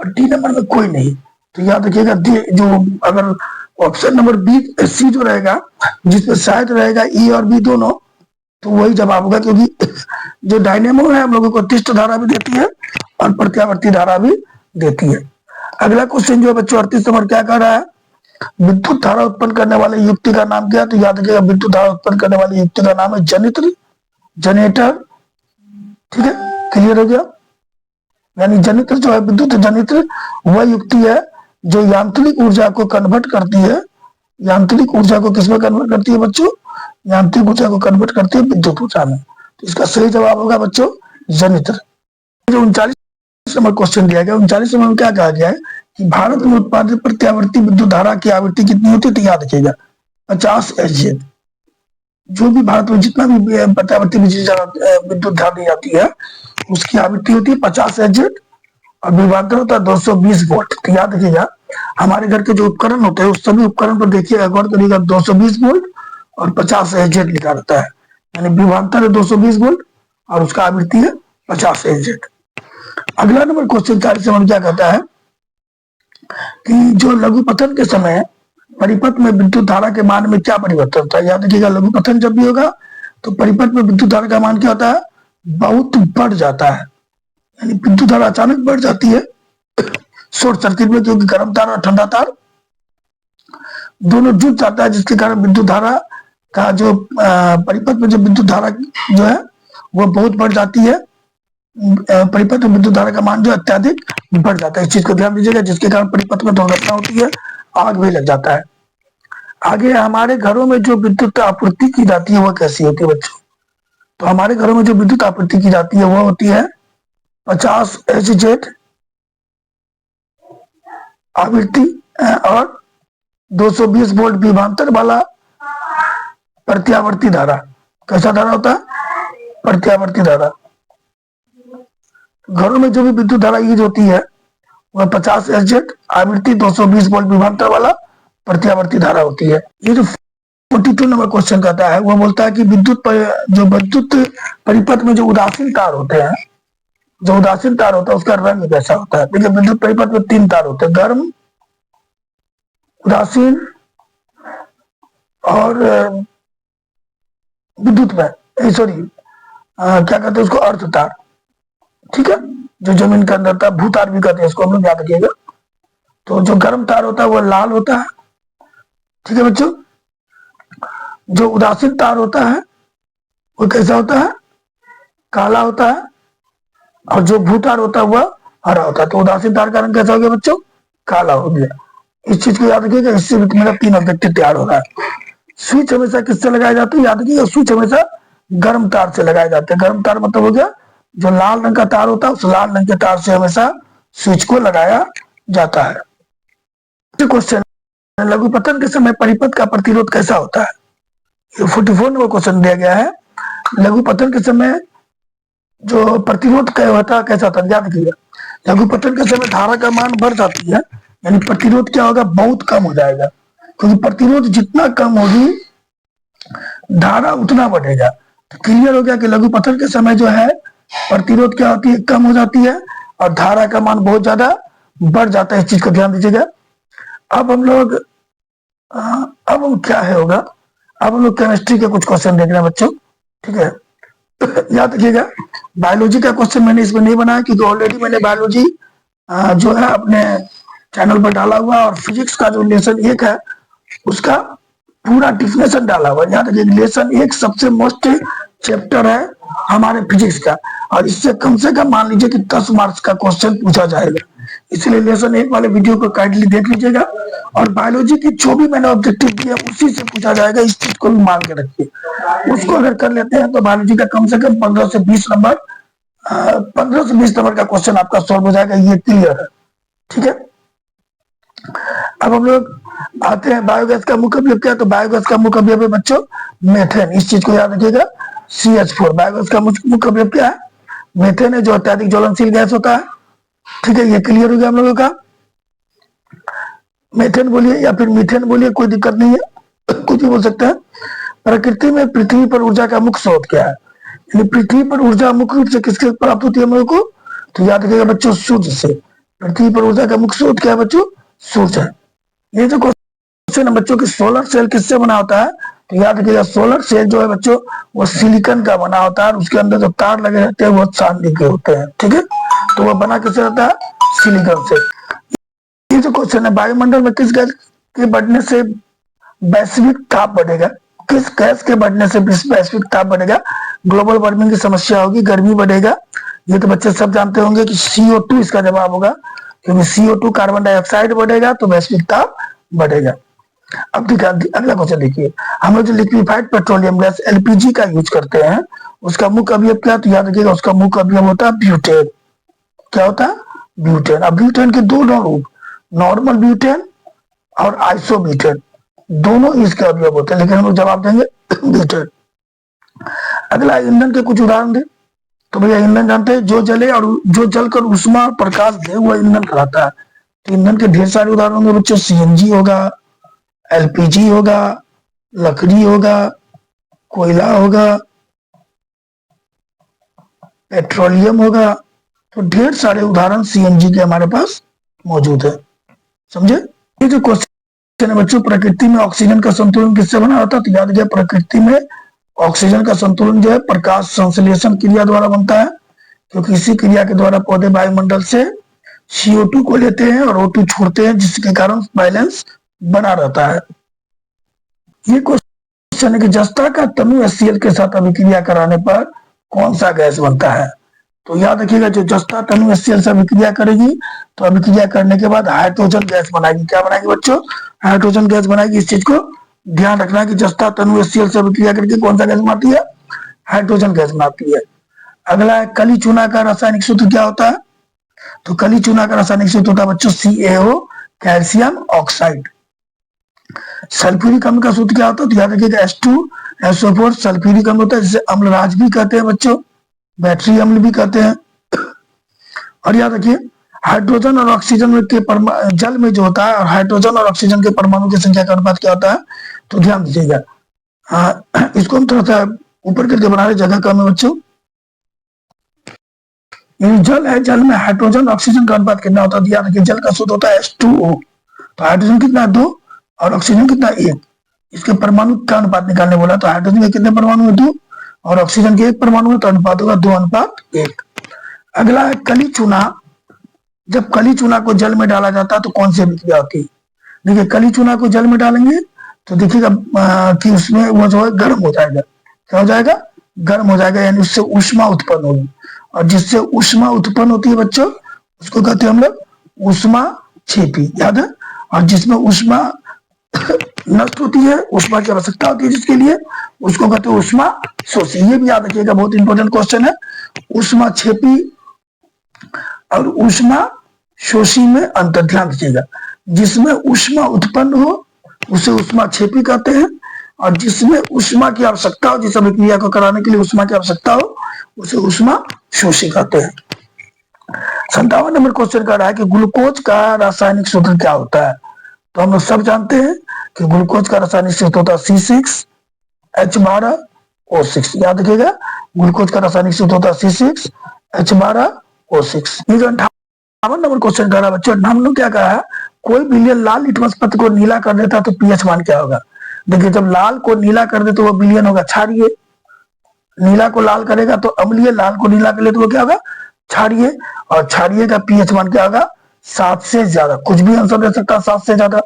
और डी नंबर में कोई नहीं। तो याद रखिएगा जो अगर ऑप्शन नंबर बी सी जो रहेगा, जिसमें शायद रहेगा ई और बी दोनों, तो वही जवाब होगा, क्योंकि जो डायनेमो है हम लोगों को उत्कृष्ट धारा भी देती है और प्रत्यावर्ती धारा भी देती है। अगला क्वेश्चन जो है बच्चों 38 नंबर क्या कह रहा है, विद्युत धारा उत्पन्न करने वाले युक्ति का नाम क्या है? तो याद रखिएगा विद्युत धारा उत्पन्न करने वाली युक्ति का नाम है जनित्र, जनरेटर। ठीक है, क्लियर हो गया। यानी जनित्र जो है, विद्युत जनित्र वह युक्ति है जो यांत्रिक ऊर्जा को कन्वर्ट करती है। यांत्रिक ऊर्जा को किसमें कन्वर्ट करती है बच्चों? यांत्रिक ऊर्जा को कन्वर्ट करती है विद्युत ऊर्जा में। तो इसका सही जवाब होगा बच्चों जनित्र। जो 39 नंबर क्वेश्चन दिया गया, 39 नंबर में क्या कहा गया है कि भारत में उत्पादित प्रत्यावर्ती विद्युत धारा की आवृत्ति कितनी होती है? तो याद रखिएगा 50 एच। जो भी भारत में जितना भी प्रत्यावर्ती विद्युत धारा दी जाती है उसकी आवृत्ति होती है 50 एच और विभवांतर होता है 220 वोल्ट। तो याद रखिएगा हमारे घर के जो उपकरण होते हैं उस सभी उपकरण पर देखिएगा, गौर करिएगा 220 वोल्ट और 50 एच लिखा रहता है। यानी विभवांतर है 220 वोल्ट और उसका आवृत्ति है 50 एच। अगला नंबर क्वेश्चन 40 नंबर क्या कहता है कि जो लघुपथन के समय परिपथ में विद्युत धारा के मान में क्या परिवर्तन होता है? याद रखिएगा लघुपथन जब भी होगा तो परिपथ में विद्युत धारा का मान क्या होता है? बहुत बढ़ जाता है। यानी विद्युत धारा अचानक बढ़ जाती है शॉर्ट सर्किट में, क्योंकि गर्म तार और ठंडा तार दोनों जुड़ जाता है, जिसके कारण विद्युत धारा का जो परिपथ में जो विद्युत धारा जो है वो बहुत बढ़ जाती है। परिपथ में विद्युत धारा का मान जो अत्यधिक बढ़ जाता है, इस चीज को ध्यान दीजिएगा, जिसके कारण परिपथ में दुर्घटना होती है, आग भी लग जाता है। आगे हमारे घरों में जो विद्युत आपूर्ति की जाती है वह कैसी होती है बच्चों? तो हमारे घरों में जो विद्युत आपूर्ति की जाती है वह होती है 50 एच आवृत्ति और 220 वोल्ट विभवांतर वाला प्रत्यावर्ती धारा। कैसा धारा होता है? प्रत्यावर्ती धारा। घरों में जो भी विद्युत धारा यूज होती है वह 50 एच आवृत्ति 220 वोल्ट विभवांतर वाला प्रत्यावर्ती धारा होती है। ये जो 42 नंबर क्वेश्चन कहता है वो बोलता है कि विद्युत परिपथ में जो उदासीन तार होते हैं, जो उदासीन तार होता है उसका रंग कैसा होता है? देखिए विद्युत परिपथ में 3 तार होते हैं, गर्म, उदासीन और विद्युत में सॉरी क्या कहते हैं उसको, अर्थ तार। ठीक है, जो जमीन के अंदर था, भूतार भी कहते हैं इसको, हम लोग याद रखिएगा। तो जो गर्म तार होता है वो लाल होता है। ठीक है बच्चों, जो उदासीन तार होता है वो कैसा होता है? काला होता है। और जो भूतार होता है वह हरा होता है। तो उदासीन तार का रंग कैसा हो गया बच्चों? काला हो गया। इस चीज को याद रखिएगा, इससे मेरा 3 ऑब्जेक्टिव तैयार हो रहा है। स्विच हमेशा किससे लगाया जाता है? याद रखिएगा स्विच हमेशा गर्म तार से लगाए जाते हैं। गर्म तार मतलब हो गया जो लाल रंग का तार होता है, उस लाल रंग के तार से हमेशा स्विच को लगाया जाता है। क्वेश्चन, लघुपथन के समय परिपथ का प्रतिरोध कैसा होता है? 44 नंबर क्वेश्चन दिया गया है। लघुपथन के समय जो प्रतिरोध कैसा होता है? याद रखिएगा लघुपथन के समय धारा का मान बढ़ जाती है, यानी प्रतिरोध क्या होगा? बहुत कम हो जाएगा, क्योंकि प्रतिरोध जितना कम होगी धारा उतना बढ़ेगा। तो क्लियर हो गया कि लघुपथन के समय जो है प्रतिरोध क्या होती है? कम हो जाती है और धारा का मान बहुत ज्यादा बढ़ जाता है। इस चीज को ध्यान दीजिएगा। अब हम लोग क्या है होगा, अब हम लोग केमिस्ट्री के कुछ क्वेश्चन देख रहे हैं बच्चों। ठीक है, याद रखिएगा बायोलॉजी का क्वेश्चन मैंने इसमें नहीं बनाया, क्योंकि ऑलरेडी मैंने बायोलॉजी जो है अपने चैनल पर डाला हुआ, और फिजिक्स का जो लेसन 1 है उसका पूरा डिफिनेशन डाला हुआ। याद रखिए लेसन 1 सबसे मोस्ट चैप्टर है हमारे फिजिक्स का, और इससे कम से कम मान लीजिए कि 10 मार्क्स का क्वेश्चन पूछा जाएगा। इसलिए लेसन 1 वाले वीडियो को काइंडली देख लीजिएगा, और बायोलॉजी की जो भी मैंने ऑब्जेक्टिव दिया उसी से पूछा जाएगा। इस चीज को भी मान के रखिए, उसको अगर कर लेते हैं तो बायोलॉजी का कम से कम 15 से 20 नंबर 15 से 20 नंबर का क्वेश्चन आपका सॉल्व हो जाएगा, ये क्लियर है। ठीक है, अब हम लोग आते हैं बायोगैस का मुख्य अवयव क्या है? तो बायोगैस का मुख्य अवयव है बच्चों मेथेन। इस चीज को याद रखिएगा CH4। बायोगैस का मुख्य अवयव क्या है? मेथेन है, जो अत्यधिक ज्वलनशील गैस होता है। ठीक है, ये क्लियर हो गया हम लोगों का। मेथेन बोलिए या फिर मीथेन बोलिए, कोई दिक्कत नहीं है, कुछ भी बोल सकते हैं। प्रकृति में पृथ्वी पर ऊर्जा का मुख्य स्रोत क्या है? यानी पृथ्वी पर ऊर्जा मुख्य रूप से किसके प्राप्त होती है हम लोगों को? तो याद रखिएगा बच्चों सूर्य से। पृथ्वी पर ऊर्जा का मुख्य स्रोत क्या है बच्चों? सूर्य है। ये जो क्वेश्चन है बच्चों की सोलर सेल किससे बना होता है? तो याद रखिएगा सोलर सेल जो है बच्चों वो सिलिकॉन का बना होता है और उसके अंदर जो तार लगे रहते हैं वो चांदी के होते हैं, ठीक है। तो वो बना किससे रहता है? सिलिकॉन से। ये जो क्वेश्चन है, वायुमंडल में किस गैस के बढ़ने से वैश्विक ताप बढ़ेगा? किस गैस के बढ़ने से वैश्विक ताप बढ़ेगा? ग्लोबल वार्मिंग की समस्या होगी, गर्मी बढ़ेगा। ये तो बच्चे सब जानते होंगे कि CO2 इसका जवाब होगा, क्योंकि CO2 कार्बन डाइऑक्साइड बढ़ेगा तो वैश्विक ताप बढ़ेगा। अब ठीक है, अगला क्वेश्चन देखिए। हम लोग जो लिक्विफाइड पेट्रोलियम गैस LPG का यूज करते हैं उसका मुख्य अवयव क्या? तो याद रखिएगा उसका मुख्य अवयव होता है ब्यूटेन। क्या होता है? ब्यूटेन। अब ब्यूटेन के दो रूप, नॉर्मल ब्यूटेन और आइसोब्यूटेन, दोनों इसके अवयव होते हैं, लेकिन हम लोग जवाब देंगे ब्यूटेन। अगला ईंधन के कुछ उदाहरण दे। तो भैया ईंधन जानते हैं, जो जले और जो जलकर उष्मा प्रकाश दे वह ईंधन कहलाता है। तो ईंधन के ढेर सारे उदाहरण होंगे बच्चों, CNG होगा, LPG होगा, लकड़ी होगा, कोयला होगा, पेट्रोलियम होगा। तो ढेर सारे उदाहरण CNG के हमारे पास मौजूद है, समझे। ये जो क्वेश्चन है बच्चों, प्रकृति में ऑक्सीजन का संतुलन किससे बना होता है? तो याद रखिए प्रकृति में ऑक्सीजन का संतुलन जो है प्रकाश संश्लेषण क्रिया द्वारा बनता है, क्योंकि इसी क्रिया के द्वारा पौधे वायुमंडल से CO2 को लेते हैं और O2 छोड़ते हैं, जिसके कारण बैलेंस बना रहता है। ये क्वेश्चन है कि जस्ता का तनु HCl के साथ अभिक्रिया कराने पर कौन सा गैस बनता है? तो याद रखिएगा जो जस्ता तनु HCl से अभिक्रिया करेगी तो अभिक्रिया करने के बाद हाइड्रोजन गैस बनाएगी। क्या बनाएगी बच्चों? हाइड्रोजन गैस बनाएगी। इस चीज को ध्यान रखना है कि जस्ता तनु HCl से अभिक्रिया करके कौन सा गैस बनाती है? हाइड्रोजन गैस बनाती है। अगला है कली चूना का रासायनिक सूत्र क्या होता है? तो कली चूना का रासायनिक सूत्र होता है बच्चों CaO, कैल्शियम ऑक्साइड। सल्फ्यूरिक अम्ल का सूत्र क्या होता है? तो याद रखिएगा H2SO4 सल्फ्यूरिक अम्ल होता है, जिसे अम्लराज भी कहते हैं बच्चों, बैटरी अम्ल भी कहते हैं। और याद रखिए हाइड्रोजन और ऑक्सीजन के जल में जो होता है और हाइड्रोजन और ऑक्सीजन के परमाणु की संख्या का अनुपात क्या होता है? तो ध्यान दीजिएगा। इसको हम थोड़ा सा ऊपर करके बना रहे, जगह कम है बच्चों। जल है, जल में हाइड्रोजन ऑक्सीजन का अनुपात कितना होता है? याद रखिए जल का सूत्र होता है H2O। तो हाइड्रोजन कितना? 2 और ऑक्सीजन कितना? 1। इसके परमाणु का अनुपात निकालने बोला तो हाइड्रोजन के कितने परमाणु है? 2 और ऑक्सीजन के 1 परमाणु है, तो अनुपात होगा 2:1। अगला है कली चूना। जब कली चूना को जल में डाला जाता है तो कौन सी अभिक्रिया होती है? देखिए कली चूना को जल में डालेंगे तो देखिएगा कि उसमें वो जो है गर्म हो जाएगा। क्या हो जाएगा? गर्म हो जाएगा, यानी उससे ऊष्मा उत्पन्न होगी, और जिससे ऊष्मा उत्पन्न होती है बच्चों उसको कहते हैं हम लोग ऊष्मा छेपी। याद है? और जिसमें ऊष्मा नष्ट होती है, ऊष्मा की आवश्यकता होती है जिसके लिए, उसको कहते हैं ऊष्मा शोषी। ये भी याद रखिएगा, बहुत इंपॉर्टेंट क्वेश्चन है। ऊष्मा छेपी और ऊष्मा शोषी में अंतर ध्यान दीजिएगा। जिसमें ऊष्मा उत्पन्न हो उसे ऊष्मा छेपी कहते हैं, और जिसमें ऊष्मा की आवश्यकता हो, जिस अभिक्रिया को कराने के लिए ऊष्मा की आवश्यकता हो, उसे ऊष्मा शोषी कहते हैं। 57 नंबर क्वेश्चन कर रहा है कि ग्लूकोज का रासायनिक सूत्र क्या होता है? तो हम लोग सब जानते हैं कि ग्लूकोज का रासायनिक सूत्र होता है C6H12O6। याद रखिएगा ग्लूकोज का रासायनिक सूत्र होता है C6H12O6। ये जो 58 नंबर क्वेश्चन कर रहा है बच्चों, हम लोग क्या कहा है, कोई विलयन लाल लिटमस पत्र को नीला कर देता तो पीएच मान क्या होगा? देखिए जब लाल को नीला कर दे तो वो विलयन होगा क्षारीय, नीला को लाल करेगा तो अम्लीय, लाल को नीला कर ले तो वो क्या होगा? क्षारीय। और क्षारीय का पीएच मान क्या होगा? 7 से ज्यादा। कुछ भी आंसर दे सकता है 7 से ज्यादा,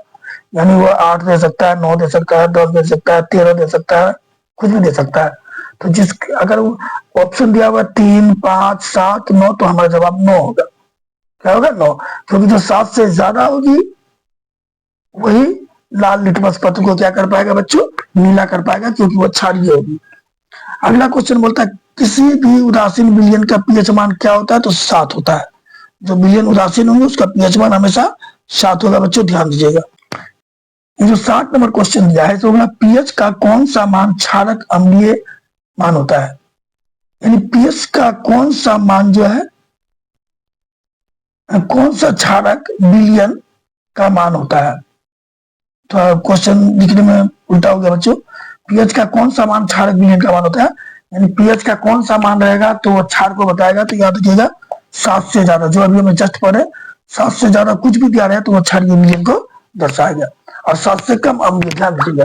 यानी वो 8 दे सकता है, 9 दे सकता है, 10 दे सकता है, 13 दे सकता है, कुछ भी दे सकता है। तो जिस अगर ऑप्शन दिया हुआ 3, 5, 7, 9 तो हमारा जवाब 9 होगा। क्या होगा? 9, क्योंकि जो 7 से ज्यादा होगी वही लाल लिटमस पत्र को क्या कर पाएगा बच्चों? नीला कर पाएगा, क्योंकि वो क्षारीय होगी। अगला क्वेश्चन बोलता है किसी भी उदासीन विलयन का पीएच मान क्या होता है? तो 7 होता है। जो विलयन उदासीन होंगे उसका पीएच मान हमेशा 7 होगा बच्चों, ध्यान दीजिएगा। ये जो 60 नंबर क्वेश्चन दिया है तो पीएच का कौन सा मान क्षारक अम्लीय मान होता है? यानी पीएच का कौन सा मान जो है, कौन सा क्षारक विलयन का मान होता है? तो क्वेश्चन लिखने में उल्टा हो गया बच्चों। पीएच का कौन सा मान क्षारक विलयन का मान होता है, यानी पीएच का कौन सा मान रहेगा तो वो क्षार को बताएगा। तो याद रखिएगा 7 से ज्यादा, जो अभी हमें जस्ट पढ़े 7 से ज्यादा कुछ भी दिया रहा है तो वो क्षारीय विलयन को दर्शाएगा, और 7 से कम अम्लीय। ध्यान रखिएगा।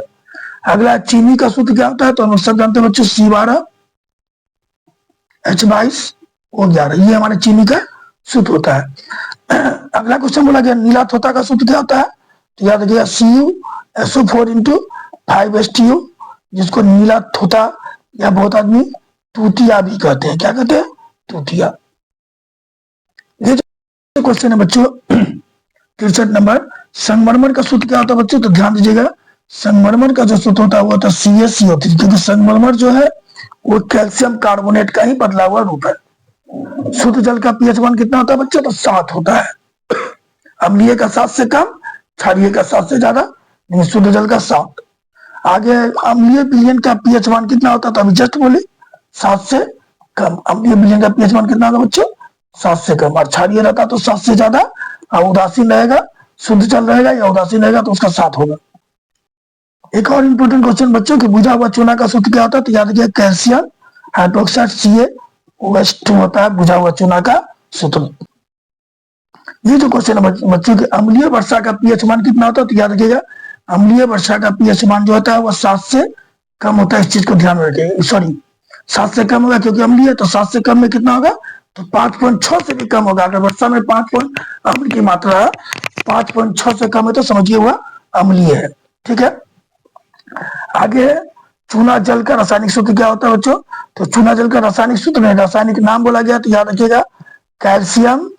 अगला चीनी का सूत्र क्या होता है, तो हम सब जानते हैं बच्चों C12 H22O11, ये हमारे चीनी का सूत्र होता है। अगला क्वेश्चन बोला गया नीला थोथा का सूत्र क्या होता है, तो याद रखिएगा CuSO4 इंटू 5H2O, जिसको नीला थोथा या बहुत आदमी तूतिया भी कहते हैं। क्या कहते हैं? तूतिया। ये जो क्वेश्चन है बच्चों 63 नंबर, संगमरमर का सूत्र क्या होता है बच्चों, तो ध्यान दीजिएगा संगमरमर का जो सूत्र होता है वो होता है CaCO3, क्योंकि संगमरमर जो है वो कैल्शियम कार्बोनेट का ही बदला हुआ रूप है। शुद्ध जल का pH मान कितना होता है बच्चों, तो 7 होता है। अम्लीय का 7 से कम, क्षारीय का 7 से ज्यादा, नहीं शुद्ध जल का 7। आगे अम्लीय विलयन का pH मान कितना होता है, तो अभी जस्ट बोले 7 से कम। अम्लीय विलयन का pH मान कितना होगा बच्चों, 7 से कम। और क्षारीय रहता तो 7 से ज्यादा, और उदासीन रहेगा, शुद्ध जल रहेगा या उदासीन रहेगा तो उसका 7 होगा। एक और इंपोर्टेंट क्वेश्चन बच्चों कि बुझा हुआ चूना का सूत्र क्या होता है, तो याद रखिए कैल्शियम हाइड्रोक्साइड CaOH2 होता है बुझा हुआ चूना का सूत्र। ये जो क्वेश्चन है बच्चों के अम्लीय वर्षा का pH मान कितना होता है, तो याद रखिएगा अम्लीय वर्षा का pH मान जो होता है वह 7 से कम होता है। इस चीज को ध्यान में रखिएगा, सॉरी 7 से कम होगा क्योंकि अम्लीय है, तो 7 से कम में कितना होगा, तो 5.6 से भी कम होगा। अगर वर्षा में 5 अम्ल की मात्रा 5.6 से कम है तो समझिए वह अम्लीय है। ठीक है। आगे चूना जल का रासायनिक सूत्र क्या होता है बच्चों, तो चूना जल का रासायनिक सूत्र में रासायनिक नाम बोला गया, तो याद रखिएगा कैल्शियम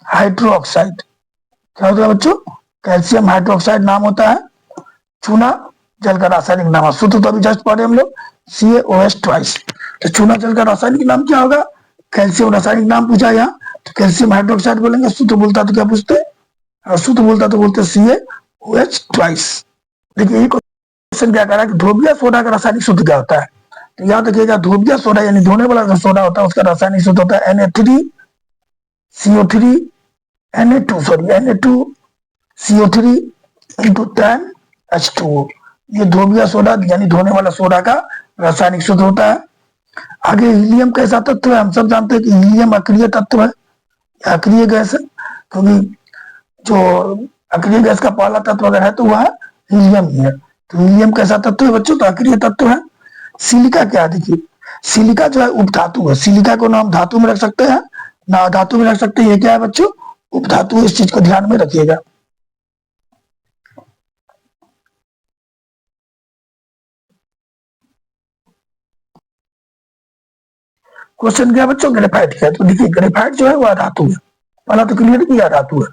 हाइड्रोक्साइड। क्या होता है बच्चों, कैल्शियम हाइड्रोक्साइड नाम होता है चूना जल का रासायनिक नाम। सूत्र तो अभी जस्ट पढ़े हम लोग CaOH2। तो चूना जल का रासायनिक नाम क्या होगा, कैल्शियम रासायनिक नाम पूछा यहाँ, तो कैल्शियम हाइड्रोक्साइड बोलेंगे। सूत्र बोलता तो क्या पूछते, सूत्र बोलता तो बोलते CaOH2। देखिए ये क्वेश्चन क्या कह रहा है कि धोबिया सोडा का रासायनिक सूत्र क्या होता है, तो याद रखिएगा धोबिया सोडा यानी धोने वाला जो सोडा होता है उसका रासायनिक सूत्र होता है Na3CO3 Na2CO3 इंटू 10H2O। ये धोबिया सोडा यानी धोने वाला सोडा का रासायनिक सूत्र होता है। आगे हीलियम कैसा तत्व है, हम सब जानते हैं कि हीलियम अक्रिय तत्व है, अक्रिय गैस है, क्योंकि जो अक्रिय गैस का पहला तत्व अगर है तो वह हीलियम ही है। तो हीलियम कैसा तत्व है बच्चों, तो अक्रिय तत्व है। सिलिका क्या, देखिए सिलिका जो है उपधातु है। सिलिका को ना हम धातु में रख सकते हैं ना धातु में रख सकते हैं, ये क्या है बच्चों, उपधातु है। इस चीज को ध्यान में रखिएगा। क्वेश्चन क्या बच्चों, ग्रेफाइट का, तो देखिए ग्रेफाइट जो है वह धातु है, पहला तो क्लियर किया धातु है।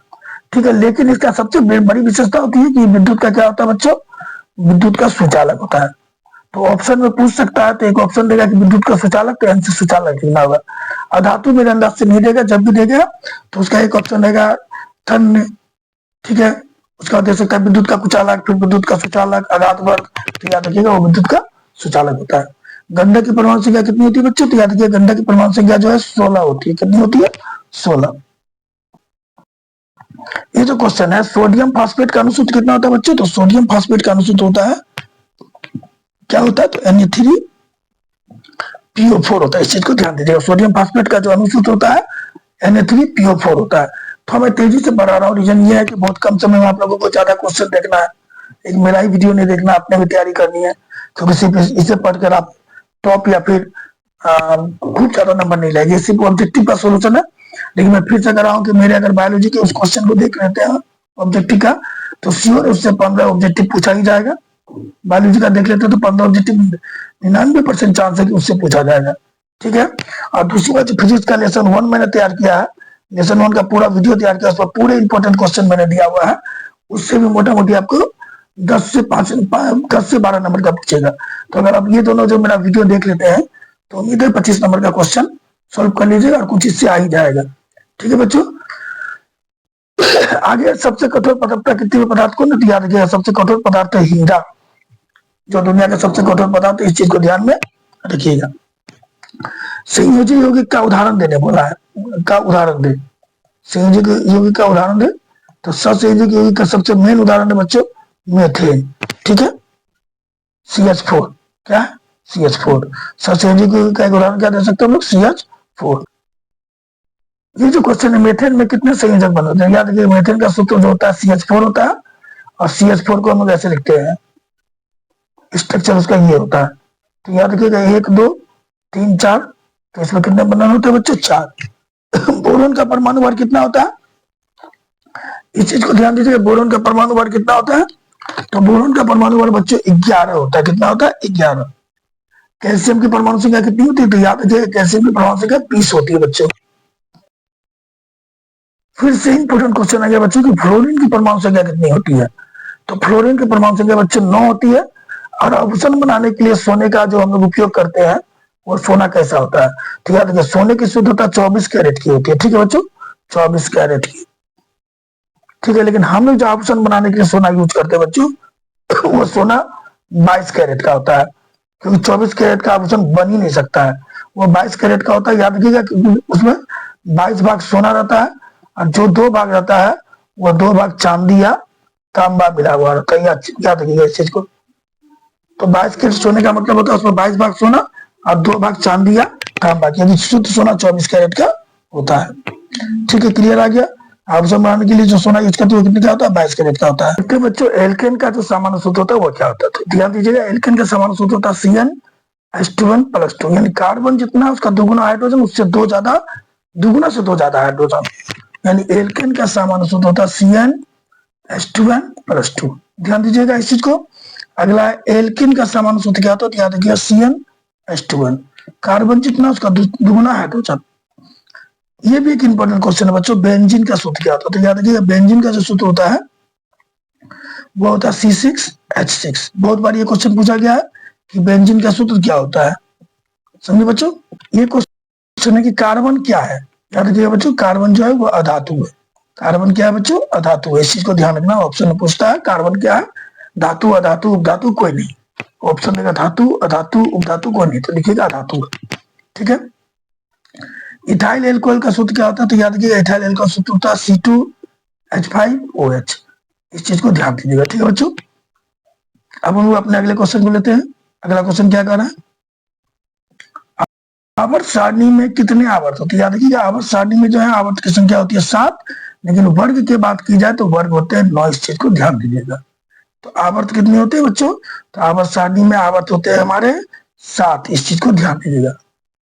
ठीक है, लेकिन इसका सबसे बड़ी विशेषता होती है कि विद्युत का क्या होता है बच्चों, विद्युत का सुचालक होता है। तो ऑप्शन में पूछ सकता है, तो एक ऑप्शन देगा कि विद्युत का सुचालक, तो आंसर सुचालक लिखना होगा। और धातु मेरे अंदाज से नहीं देगा, जब भी देगा तो उसका एक ऑप्शन रहेगा थन। ठीक है, उसका दे सकता है विद्युत का कुचालक, फिर विद्युत का सुचालक, आघात वर्ग, तो याद रखिएगा वो विद्युत का सुचालक होता है। गंधक की परमाणु संख्या कितनी होती है बच्चों, तो याद रखिएगा गंधक की परमाणु संख्या जो है 16 होती है। कितनी होती है, 16। ये जो क्वेश्चन है सोडियम फास्फेट का अनुसूत्र कितना होता है बच्चों, तो सोडियम फास्फेट का अनुसूत्र होता है, क्या होता है, तो Na3PO4 होता है। इस चीज को ध्यान दीजिएगा, सोडियम फास्फेट का जो अनुसूत्र होता है Na3PO4 होता है। तो मैं तेजी से बढ़ा रहा हूँ, रीजन ये है कि बहुत कम समय में आप लोगों को ज्यादा क्वेश्चन देखना है, एक मेरा ही वीडियो नहीं देखना, आपने भी तैयारी करनी है, क्योंकि सिर्फ इसे पढ़कर आप टॉप या फिर खूब ज्यादा नंबर नहीं लाएंगे। सिर्फ ऑब्जेक्टिव का सोल्यूशन है। लेकिन मैं फिर से कर रहा हूँ कि मेरे अगर बायोलॉजी के उस क्वेश्चन को देख लेते हैं ऑब्जेक्टिव का, तो श्योर उससे 15 ऑब्जेक्टिव पूछा ही जाएगा। बायोलॉजी का देख लेते हैं तो 15 ऑब्जेक्टिव 99% चांस है कि उससे पूछा जाएगा। ठीक है, और दूसरी बात फिजिक्स का लेसन 1 मैंने तैयार किया है, लेसन 1 का पूरा वीडियो तैयार किया, उस पर पूरे इंपॉर्टेंट क्वेश्चन मैंने दिया हुआ है। उससे भी मोटा मोटी आपको 10 से 12 नंबर का पूछेगा। तो अगर आप ये दोनों जो मेरा वीडियो देख लेते हैं तो उम्मीद है 25 नंबर का क्वेश्चन सॉल्व कर लीजिएगा और कुछ इससे आ ही जाएगा। ठीक है बच्चों, आगे सबसे कठोर प्रकृति पदार्थ को नहीं याद रखिएगा, सबसे कठोर पदार्थ है हीरा, जो दुनिया का सबसे कठोर पदार्थ है। इस चीज को ध्यान में रखिएगा। संयोजी यौगिक का उदाहरण देने बोला है, का उदाहरण दे, संयोजी यौगिक का उदाहरण दे, तो ससंयोजक यौगिक का सबसे मेन उदाहरण है बच्चों मेथेन। ठीक है, CH4, क्या है, CH4। ससंयोजक यौगिक का एक उदाहरण क्या दे सकते हैं हम लोग, CH4। ये जो क्वेश्चन है मेथेन में कितने संयोजक बनते हैं, याद रखिए मेथेन का सूत्र जो होता है CH4 होता है, और CH4 को हम लोग ऐसे लिखते हैं, स्ट्रक्चर उसका ये होता है। तो याद रखिएगा 1 2 3 4, तो इसमें कितने बंधन होते हैं बच्चों? 4। बोरोन का परमाणु भार कितना होता है? इस चीज को ध्यान दीजिएगा, बोरोन का परमाणु भार कितना होता है? तो बोरोन का परमाणु भार बच्चों 11 होता है। कितना होता है? 11। कैल्शियम की परमाणु संख्या कितनी होती है? तो याद रखिएगा कैल्शियम की परमाणु संख्या 20 होती है बच्चों। फिर से इंपोर्टेंट क्वेश्चन आ गया बच्चों कि फ्लोरीन की परमाणु संख्या कितनी होती है? तो फ्लोरीन की परमाणु संख्या बच्चों 9 होती है। और आभूषण बनाने के लिए सोने का जो हम लोग उपयोग करते हैं वो सोना कैसा होता है? तो याद रखिए सोने की शुद्धता 24 कैरेट की होती है। ठीक है बच्चों, 24 कैरेट की। ठीक है, लेकिन हम लोग जो आभूषण बनाने के लिए सोना यूज करते हैं बच्चों वो सोना 22 कैरेट का होता है, क्योंकि 24 कैरेट का आभूषण बन ही नहीं सकता है। वो 22 कैरेट का होता है। याद रखिएगा क्योंकि उसमें 22 भाग सोना रहता है और जो 2 भाग रहता है वो 2 भाग चांदी या तांबा मिला हुआ रहता है। याद रखिएगा इस चीज को। तो 22 कैरेट सोने का मतलब होता है उसमें 22 भाग सोना और 2 भाग चांदी या तांबा, क्योंकि शुद्ध सोना 24 कैरेट का होता है। ठीक है, क्लियर आ गया? आभूषण बनाने के लिए जो सोना यूज करते हैं कितने का होता है? 22 कैरेट का होता है। तो बच्चों एल्केन का जो सामान्य सूत्र होता है वो क्या होता है? तो ध्यान दीजिएगा, एल्केन का सामान्य सूत्र होता है CnH2n+2, यानी कार्बन जितना है उसका दुगुना हाइड्रोजन, उससे 2 ज्यादा, दुगुना से 2 ज्यादा हाइड्रोजन, यानी एल्केन का सामान्य सूत्र होता है CnH2n+2। ध्यान दीजिएगा इस चीज को। अगला एल्केन का सामान्य सूत्र क्या होता है? याद रखिएगा CnH2n, कार्बन जितना उसका दुगुना हाइड्रोजन। ये भी एक इंपॉर्टेंट क्वेश्चन है बच्चों, बेंजीन का सूत्र क्या होता है? तो याद रखिएगा बेंजीन का जो सूत्र होता है वो होता है C6H6। बहुत बार ये क्वेश्चन पूछा गया है कि बेंजीन का सूत्र क्या होता है। समझे बच्चों? ये क्वेश्चन है कि कार्बन क्या है। याद रखिएगा बच्चों, कार्बन जो है वो अधातु है। कार्बन क्या है बच्चों? अधातु है। इस चीज को ध्यान रखना, ऑप्शन में पूछता है कार्बन क्या है? धातु, अधातु, उपधातु कोई नहीं। ऑप्शन देगा धातु, अधातु, उपधातु कोई नहीं, तो लिखिएगा अधातु है। ठीक है। इथाइल एल्कोहल का सूत्र क्या होता है? तो याद रखिएगा इथाइल एल्कोहल का सूत्र होता है C2H5OH। इस चीज को ध्यान दीजिएगा। ठीक है बच्चों, अब हम लोग अपने अगले क्वेश्चन को लेते हैं। अगला क्वेश्चन क्या कर रहा है? आवर्त सारणी में कितने आवर्त होते हैं? याद रखिएगा आवर्त सारणी में जो है आवर्त की संख्या होती है 7, लेकिन वर्ग की बात की जाए तो वर्ग होते हैं 9। इस चीज को ध्यान दीजिएगा। तो आवर्त कितने होते हैं बच्चों? तो आवर्त सारणी में आवर्त होते हैं हमारे 7। इस चीज को ध्यान दीजिएगा।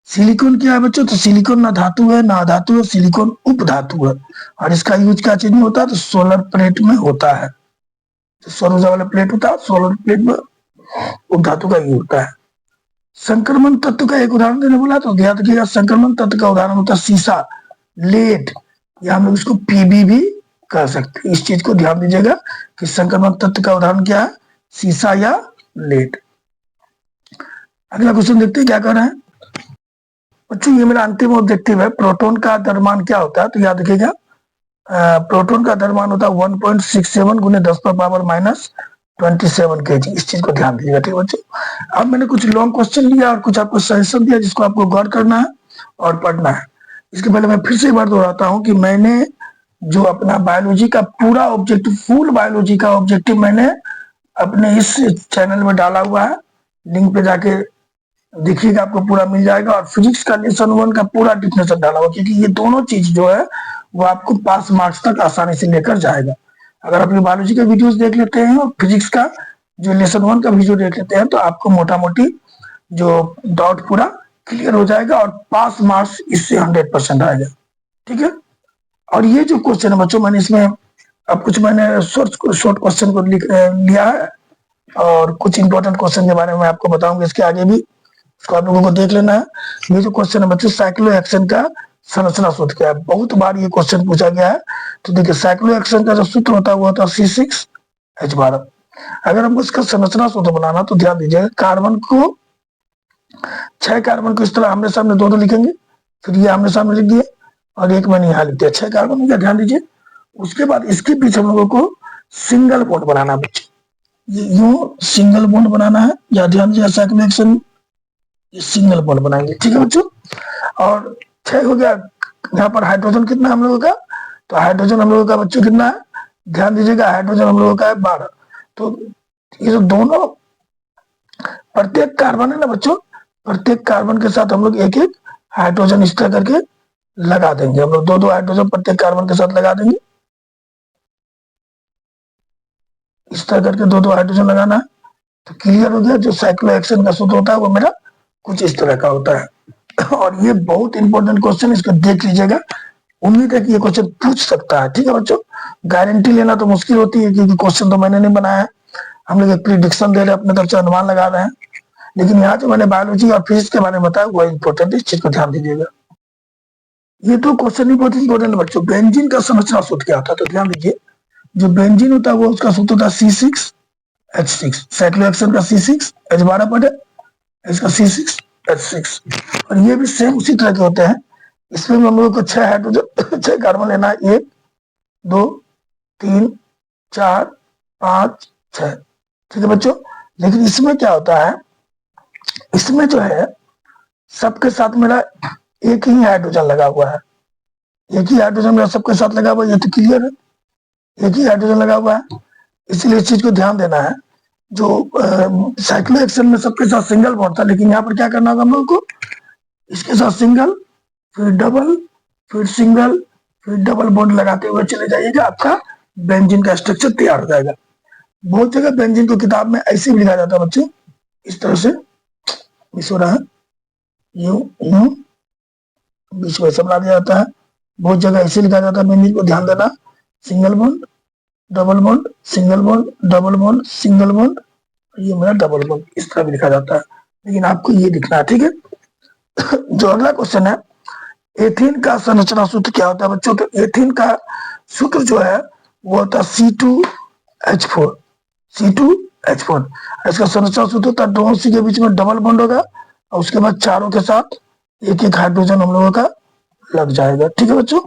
सिलिकॉन क्या है बच्चों? तो सिलिकॉन ना धातु है ना अधातु है, सिलिकॉन उपधातु है। और इसका यूज क्या चीज में होता है? तो सोलर प्लेट में होता है। तो सौर ऊर्जा वाला प्लेट होता है, सोलर प्लेट में उपधातु का यूज होता है। संक्रमण तत्व का एक उदाहरण देने बोला, तो याद रखिएगा संक्रमण तत्व का उदाहरण होता है सीसा, लेड, या हम लोग इसको पीबी भी कह सकते हैं। इस चीज को ध्यान दीजिएगा कि संक्रमण तत्व का उदाहरण क्या है? सीसा या लेड। अगला क्वेश्चन देखते हैं क्या कर रहे हैं बच्चों। ये मेरा अंतिम ऑब्जेक्टिव है, प्रोटॉन का द्रव्यमान क्या होता है? तो याद रखिएगा प्रोटॉन का द्रव्यमान होता है 1.67 गुने 10⁻⁻27 kg। इस चीज को ध्यान दीजिएगा। ठीक है बच्चों, अब मैंने कुछ लॉन्ग क्वेश्चन लिया और कुछ आपको सजेशन दिया जिसको आपको गौर करना है और पढ़ना है। इसके पहले मैं फिर से एक बार दोहराता हूँ कि मैंने जो अपना बायोलॉजी का पूरा ऑब्जेक्टिव, फुल बायोलॉजी का ऑब्जेक्टिव मैंने अपने इस चैनल में डाला हुआ है। लिंक पे जाके देखिएगा, आपको पूरा मिल जाएगा। और फिजिक्स का लेसन 1 का पूरा डिफिनेशन डाला हुआ, क्योंकि ये दोनों चीज जो है वो आपको पास मार्क्स तक आसानी से लेकर जाएगा। अगर आप बायोलॉजी के वीडियोस देख लेते हैं और फिजिक्स का जो लेसन 1 का वीडियो देख लेते हैं तो आपको मोटा मोटी जो डाउट पूरा क्लियर हो जाएगा और पास मार्क्स इससे 100% आएगा। ठीक है। और ये जो क्वेश्चन है बच्चों, मैंने इसमें अब कुछ मैंने शॉर्ट क्वेश्चन को लिया है और कुछ इंपॉर्टेंट क्वेश्चन के बारे में आपको बताऊंगा इसके आगे भी, उसको आप लोगों को देख लेना है। ये जो क्वेश्चन है बच्चों, साइक्लो हेक्सेन का संरचना सूत्र क्या है? बहुत बार ये क्वेश्चन पूछा गया है। तो देखिए साइक्लो हेक्सेन का जो सूत्र होता है वो होता है C6H12। अगर हमको इसका संरचना सूत्र बनाना तो ध्यान दीजिएगा, कार्बन को 6 कार्बन को इस तरह आमने सामने दो लिखेंगे, फिर ये आमने सामने लिख दिए और एक मैंने यहाँ लिख दिया। 6 कार्बन का ध्यान दीजिए। उसके बाद इसके बीच हम लोगों को सिंगल बॉन्ड बनाना बच्चे, यूं सिंगल बॉन्ड बनाना है। या ध्यान दीजिए साइक्लो हेक्सेन सिंगल बॉन्ड बनाएंगे। ठीक है बच्चों। और 6 हो गया। यहाँ पर हाइड्रोजन कितना हम लोगों का? तो हाइड्रोजन हम लोगों का बच्चों कितना है? ध्यान दीजिएगा हाइड्रोजन हम लोगों का है 12। तो ये जो दोनों प्रत्येक कार्बन है ना बच्चों, प्रत्येक कार्बन के साथ हम लोग एक एक हाइड्रोजन इस तरह करके लगा देंगे। हम लोग 2-2 हाइड्रोजन प्रत्येक कार्बन के साथ लगा देंगे। इस तरह करके दो दो हाइड्रोजन लगाना है। तो क्लियर हो गया, जो साइक्लोहेक्सेन का सूत्र होता है वो मेरा कुछ इस तरह का होता है। और ये बहुत इंपॉर्टेंट क्वेश्चन, इसको देख लीजिएगा। उम्मीद है कि ये क्वेश्चन पूछ सकता है। ठीक है बच्चों, गारंटी लेना तो मुश्किल होती है क्योंकि क्वेश्चन तो मैंने नहीं बनाया है, हम लोग एक प्रिडिक्शन दे रहे हैं, अपने तरफ से अनुमान लगा रहे हैं। लेकिन यहाँ जो मैंने बायोलॉजी और फिजिक्स के बारे में बताया वो इंपॉर्टेंट है, इस चीज को ध्यान दीजिएगा। ये तो क्वेश्चन ही बहुत इंपॉर्टेंट है बच्चों। बेंजीन का संरचना सूत्र क्या होता है, तो ध्यान दीजिए। जो बेंजीन होता है वो उसका सूत्र होता है C6H6। साइक्लोहेक्सेन का C6H12 पड़े, इसका C6H6। और ये भी सेम उसी तरह के होते हैं। इसमें हम लोग को 6 हाइड्रोजन 6 कार्बन लेना है, 1 2 3 4 5 6। ठीक है बच्चों, लेकिन इसमें क्या होता है, इसमें जो है सबके साथ मेरा एक ही हाइड्रोजन लगा हुआ है, एक ही हाइड्रोजन मेरा सबके साथ लगा हुआ है, ये तो क्लियर है, एक ही हाइड्रोजन लगा हुआ है। इसलिए इस चीज को ध्यान देना है। जो साइक्लोहेक्सेन में सबके साथ सिंगल बॉन्ड था, लेकिन यहाँ पर क्या करना होगा हम लोग को, इसके साथ सिंगल, फिर डबल, फिर सिंगल, फिर डबल बॉन्ड लगाते हुए चले जाइएगा, आपका बेंजीन का स्ट्रक्चर तैयार हो जाएगा। बहुत जगह बेंजीन को किताब में ऐसे भी लिखा जाता है बच्चों, इस तरह से मिस हो रहा है, यूं यूं बीच में ऐसा बना दिया जाता है। बहुत जगह ऐसे लिखा जाता है बेंजीन को, ध्यान देना। Single bond, double bond, single bond, double bond, single bond, ये मेरा डबल बॉन्ड, इस तरह भी लिखा जाता है। लेकिन आपको ये दिखना है, ठीक है। जो अगला क्वेश्चन है, एथीन का संरचना सूत्र क्या होता है बच्चों, तो एथीन का सूत्र जो है वो होता है C2H4। C2H4 इसका संरचना सूत्र होता है, दोनों सी के बीच में डबल बॉन्ड होगा और उसके बाद चारों के साथ एक एक हाइड्रोजन हम लोगों का लग जाएगा। ठीक है बच्चों,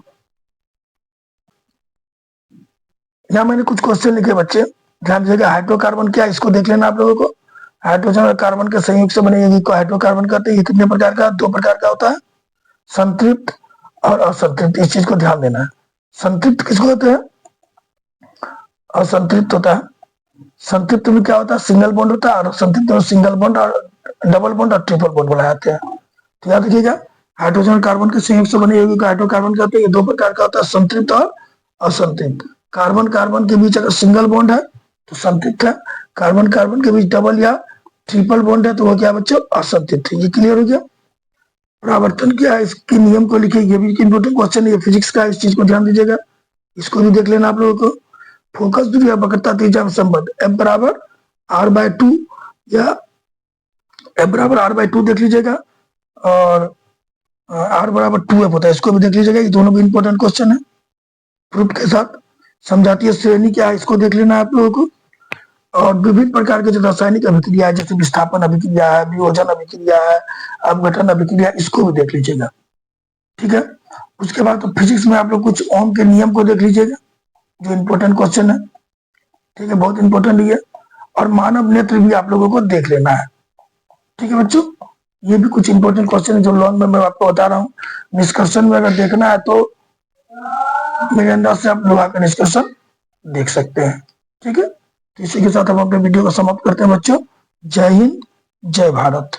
यहाँ मैंने कुछ क्वेश्चन लिखे बच्चे, ध्यान दीजिएगा। हाइड्रोकार्बन क्या है इसको देख लेना आप लोगों को। हाइड्रोजन और कार्बन के संयुक्त से बने यौगिक को हाइड्रोकार्बन कहते हैं। ये कितने प्रकार का, 2 प्रकार का होता है, संतृप्त और असंतृप्त। इस चीज को ध्यान देना है। संतृप्त किसको होते हैं, असंतृप्त होता है। संतृप्त में क्या होता है, सिंगल बॉन्ड होता है, और संतृप्त में सिंगल बॉन्ड और डबल बॉन्ड और ट्रिपल बॉन्ड बनाए जाते हैं। तो याद रखिएगा, हाइड्रोजन और कार्बन के संयुक्त से बने यौगिक को हाइड्रोकार्बन कहते हैं। ये 2 प्रकार का होता है, संतृप्त और असंतृप्त। कार्बन कार्बन के बीच अगर सिंगल बॉन्ड है तो संतृप्त है, कार्बन कार्बन के बीच डबल या ट्रिपल बॉन्ड है तो वो क्या बच्चों, असंतृप्त है। ये क्लियर हो गया। परावर्तन क्या है, इसके नियम को लिखिए, ये भी इंपॉर्टेंट क्वेश्चन है, ये फिजिक्स का, इस चीज को ध्यान दीजिएगा। इसको भी देख लेना आप लोगों को। फोकस दूरी या वक्रता त्रिज्या में संबंध, F बराबर R/2 या F बराबर R/2 देख लीजिएगा, और R बराबर 2F होता है, इसको भी देख लीजिएगा। ये दोनों भी इंपॉर्टेंट क्वेश्चन है। प्रूफ के साथ समझाती श्रेणी क्या है, इसको देख लेना है आप लोगों को। और विभिन्न प्रकार के जो रासायनिक अभिक्रिया है, जैसे विस्थापन अभिक्रिया है, वियोजन अभिक्रिया है, अपघटन अभिक्रिया, इसको भी देख लीजिएगा। ठीक है, उसके बाद तो फिजिक्स में आप लोग कुछ ओम के नियम को देख लीजिएगा, जो इंपॉर्टेंट क्वेश्चन है। ठीक है, बहुत इंपॉर्टेंट ये। और मानव नेत्र भी आप लोगों को देख लेना है। ठीक है बच्चों, ये भी कुछ इंपॉर्टेंट क्वेश्चन है जो लॉन्ग में मैं आपको बता रहा हूँ। निष्कर्षण में अगर देखना है तो मेरे अंदाज से आप लोग आकर निष्कर्षण देख सकते हैं। ठीक है, तो इसी के साथ हम अपने वीडियो को समाप्त करते हैं बच्चों। जय हिंद, जय भारत।